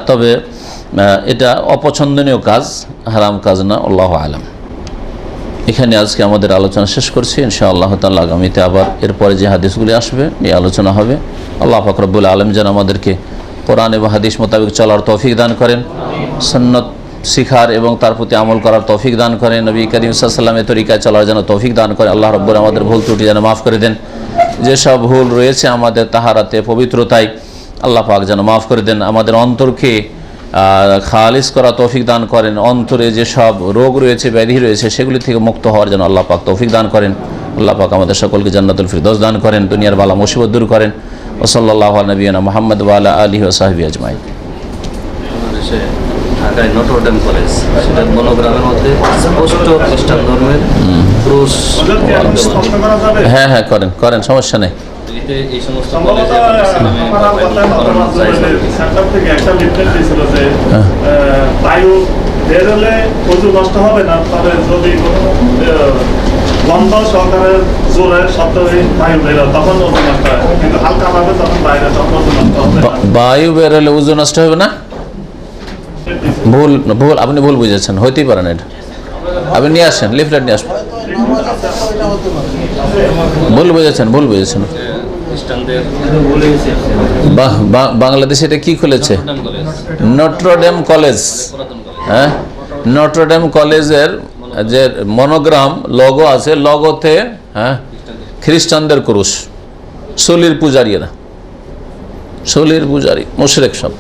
তবে এটা অপছন্দনীয় কাজ, হারাম কাজ না, আল্লাহু আলাম। এখানে আজকে আমাদের আলোচনা শেষ করছি। ইনশাআল্লাহ তাআলা আগামীতে আবার এরপরে যে হাদিসগুলি আসবে এই আলোচনা হবে। আল্লাহ পাক রব্বুল আলামিন যেন আমাদেরকে কোরআন এবং হাদিস মোতাবেক চলার তৌফিক দান করেন, সুন্নাত শিখার এবং তার প্রতি আমল করার তৌফিক দান করেন, নবী করিম সাল্লাল্লাহু আলাইহি ওয়াসাল্লামের তরিকায় চলার যেন তৌফিক দান করেন। আল্লাহ রাব্বুল আমাদের ভুল ত্রুটি যেন মাফ করে দেন। যেসব ভুল রয়েছে আমাদের তাহারাতে, পবিত্রতায়, আল্লাহ পাক যেন মাফ করে দেন। আমাদের অন্তরকে খালিস করা তৌফিক দান করেন। অন্তরে যেসব রোগ রয়েছে, ব্যাধি রয়েছে, সেগুলি থেকে মুক্ত হওয়ার জন্য আল্লাহ পাক তৌফিক দান করেন। আল্লাহ পাক আমাদের সকলকে জান্নাতুল ফিরদৌস দান করেন, দুনিয়ার বালা মুসিবত দূর করেন। ওয়া সাল্লাল্লাহু আলা নবিয়িনা মুহাম্মদ ওয়া আলা আলিহি ওয়া সাহবিহি আজমাইন। ঢাকায় নটরডেম কলেজ, সেটা মনোগ্রামের মধ্যে স্পষ্ট খ্রিস্টান ধর্মের ক্রুশ। হ্যাঁ করেন, সমস্যা নেই। এই সমস্ত কলেজে বায়ু বের হলে উযু নষ্ট হবে না, তবে যদি গন্ধ সহকারে জোরে শব্দ বায়ু বের হয় তখন উযু নষ্ট হয়, কিন্তু হালকা ভাবে তখন বাইরে তখন উযু নষ্ট হবে না। বায়ু বের হলে উযু নষ্ট হবে না? ভুল আপনি ভুল বুঝেছেন, হইতেই পারেন। এটা আপনি নিয়ে আসেন, লিফলেট নিয়ে আসবেন। ভুল বুঝেছেন। বাংলাদেশে এটা কি খুলেছে? Notre Dame college. হ্যাঁ, নটরডেম কলেজের যে মনোগ্রাম লোগো আছে, লোগোতে খ্রিস্টানদের ক্রুশ, সলির পূজারী মুশরিক সব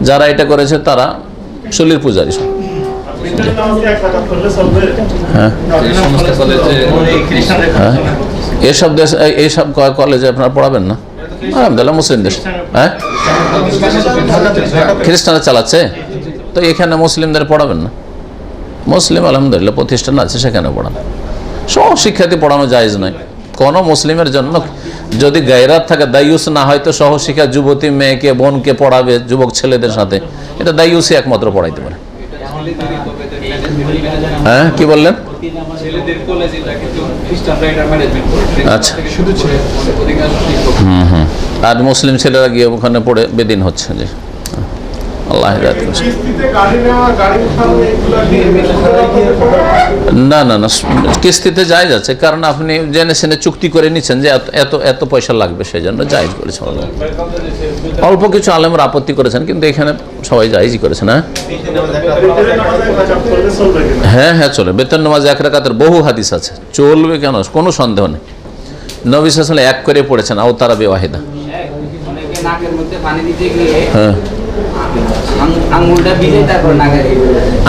যারা এটা করেছে তারা সলির পূজারী সব। এইসব কলেজে আপনারা পড়াবেন না? আলহামদুলিল্লাহ, মুসলিম দেশ। হ্যাঁ, খ্রিস্টানরা চালাচ্ছে, তো এখানে মুসলিমদের পড়াবেন না। মুসলিম আলহামদুলিল্লাহ প্রতিষ্ঠান আছে, সেখানে পড়ান। সহশিক্ষাতে পড়ানো জায়েজ নয় কোনো মুসলিমের জন্য। যদি গায়রাত থাকে, দায়ুস না হয়, তো সহশিক্ষা যুবতী মেয়েকে, বোনকে পড়াবে যুবক ছেলেদের সাথে, এটা দায়ুসই একমাত্র পড়াইতে পারে। হ্যাঁ, কি বললেন? আচ্ছা, আর মুসলিম ছেলেরা গিয়ে ওখানে পড়ে বেদিন হচ্ছে। যে আল্লাহ হিদায়াত করুন। না না না, কিস্তিতে জায়েজ আছে, কারণ আপনি জেনে শুনে চুক্তি করে নিচ্ছেন যে এত এত পয়সা লাগবে, সেই জন্য জায়েজ করেছেন। অল্প কিছু আলেমরা আপত্তি করেছেন, কিন্তু এখানে সবাই জায়েজই করেছেন। হ্যাঁ হ্যাঁ, চলে। বেতন নামাজ এক রাকাতের বহু হাদিস আছে, চলবে কেন, কোনো সন্দেহ নেই। নবী সাল্লাল্লাহু আলাইহি ওয়াসাল্লাম এক করে পড়েছেন, আওতারা বিওয়াহিদা। হ্যাঁ,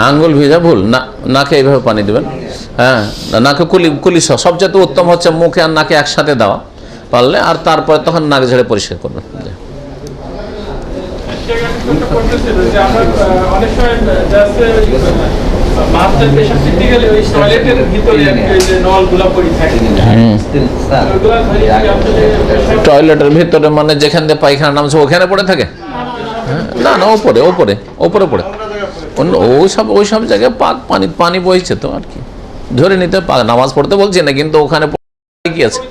আঙ্গুল ভিজা ভুল না, নাকে এইভাবে পানি দেবেন। হ্যাঁ, নাকে কুলি সবচেয়ে উত্তম হচ্ছে মুখে আর নাকে একসাথে দেওয়া পারলে, আর তারপরে তখন নাক ঝেড়ে পরিষ্কার করবেন। টয়লেটের ভিতরে মানে যেখান দিয়ে পায়খানা নামছে ওখানে পড়ে থাকে? না না, ওপরে ওপরে ওপরে পড়ে, ওই সব জায়গায় পানি বইছে তো, আর কি ধরে নিতে পারে। নামাজ পড়তে বলছি না, কিন্তু ওখানে কি আছে,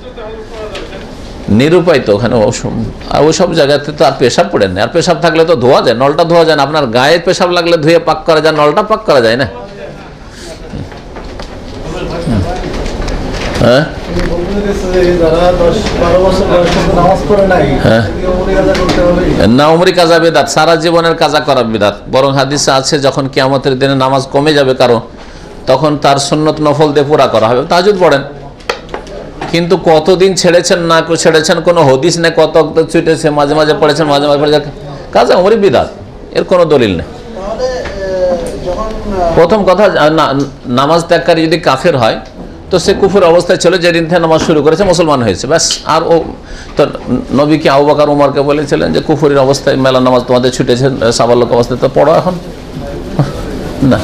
নিরুপায় তো ওখানে। ওই সব জায়গাতে তো আর পেশাব পড়ে না, আর পেশাব থাকলে তো ধোয়া যায়, নলটা ধোয়া যায় না। আপনার গায়ে পেশাব লাগলে ধুয়ে পাক করা যায়, নলটা পাক করা যায় না। হ্যাঁ, না, উমরি কাজা বিদাত, সারা জীবনের কাজা করা বিদাত। বরং হাদিসে আছে, যখন কিয়ামতের দিনে নামাজ কমে যাবে কারো, তখন তার সুন্নত নফল দিয়ে পুরা করা হবে। তাহাজ্জুদ পড়েন, কিন্তু কতদিন ছেড়েছেন না ছেড়েছেন কোনো হদিস নেই। কত ছুটেছে, মাঝে মাঝে পড়েছেন, মাঝে মাঝে পড়ে কাজা উমরি বিদাত, এর কোনো দলিল নেই। প্রথম কথা, নামাজ ত্যাগকারী যদি কাফের হয়, তো সে কুফর অবস্থায় ছিল, যেদিন থেকে নামাজ শুরু করেছে মুসলমান হয়েছে, ব্যাস। আর ও তো নবীকে, আবু বকর, উমরকে বলেছিলেন যে কুফরের অবস্থায় মেলা নামাজ তোমাদের ছুটেছে, সাবালক অবস্থায়, তো পড়ো এখন না।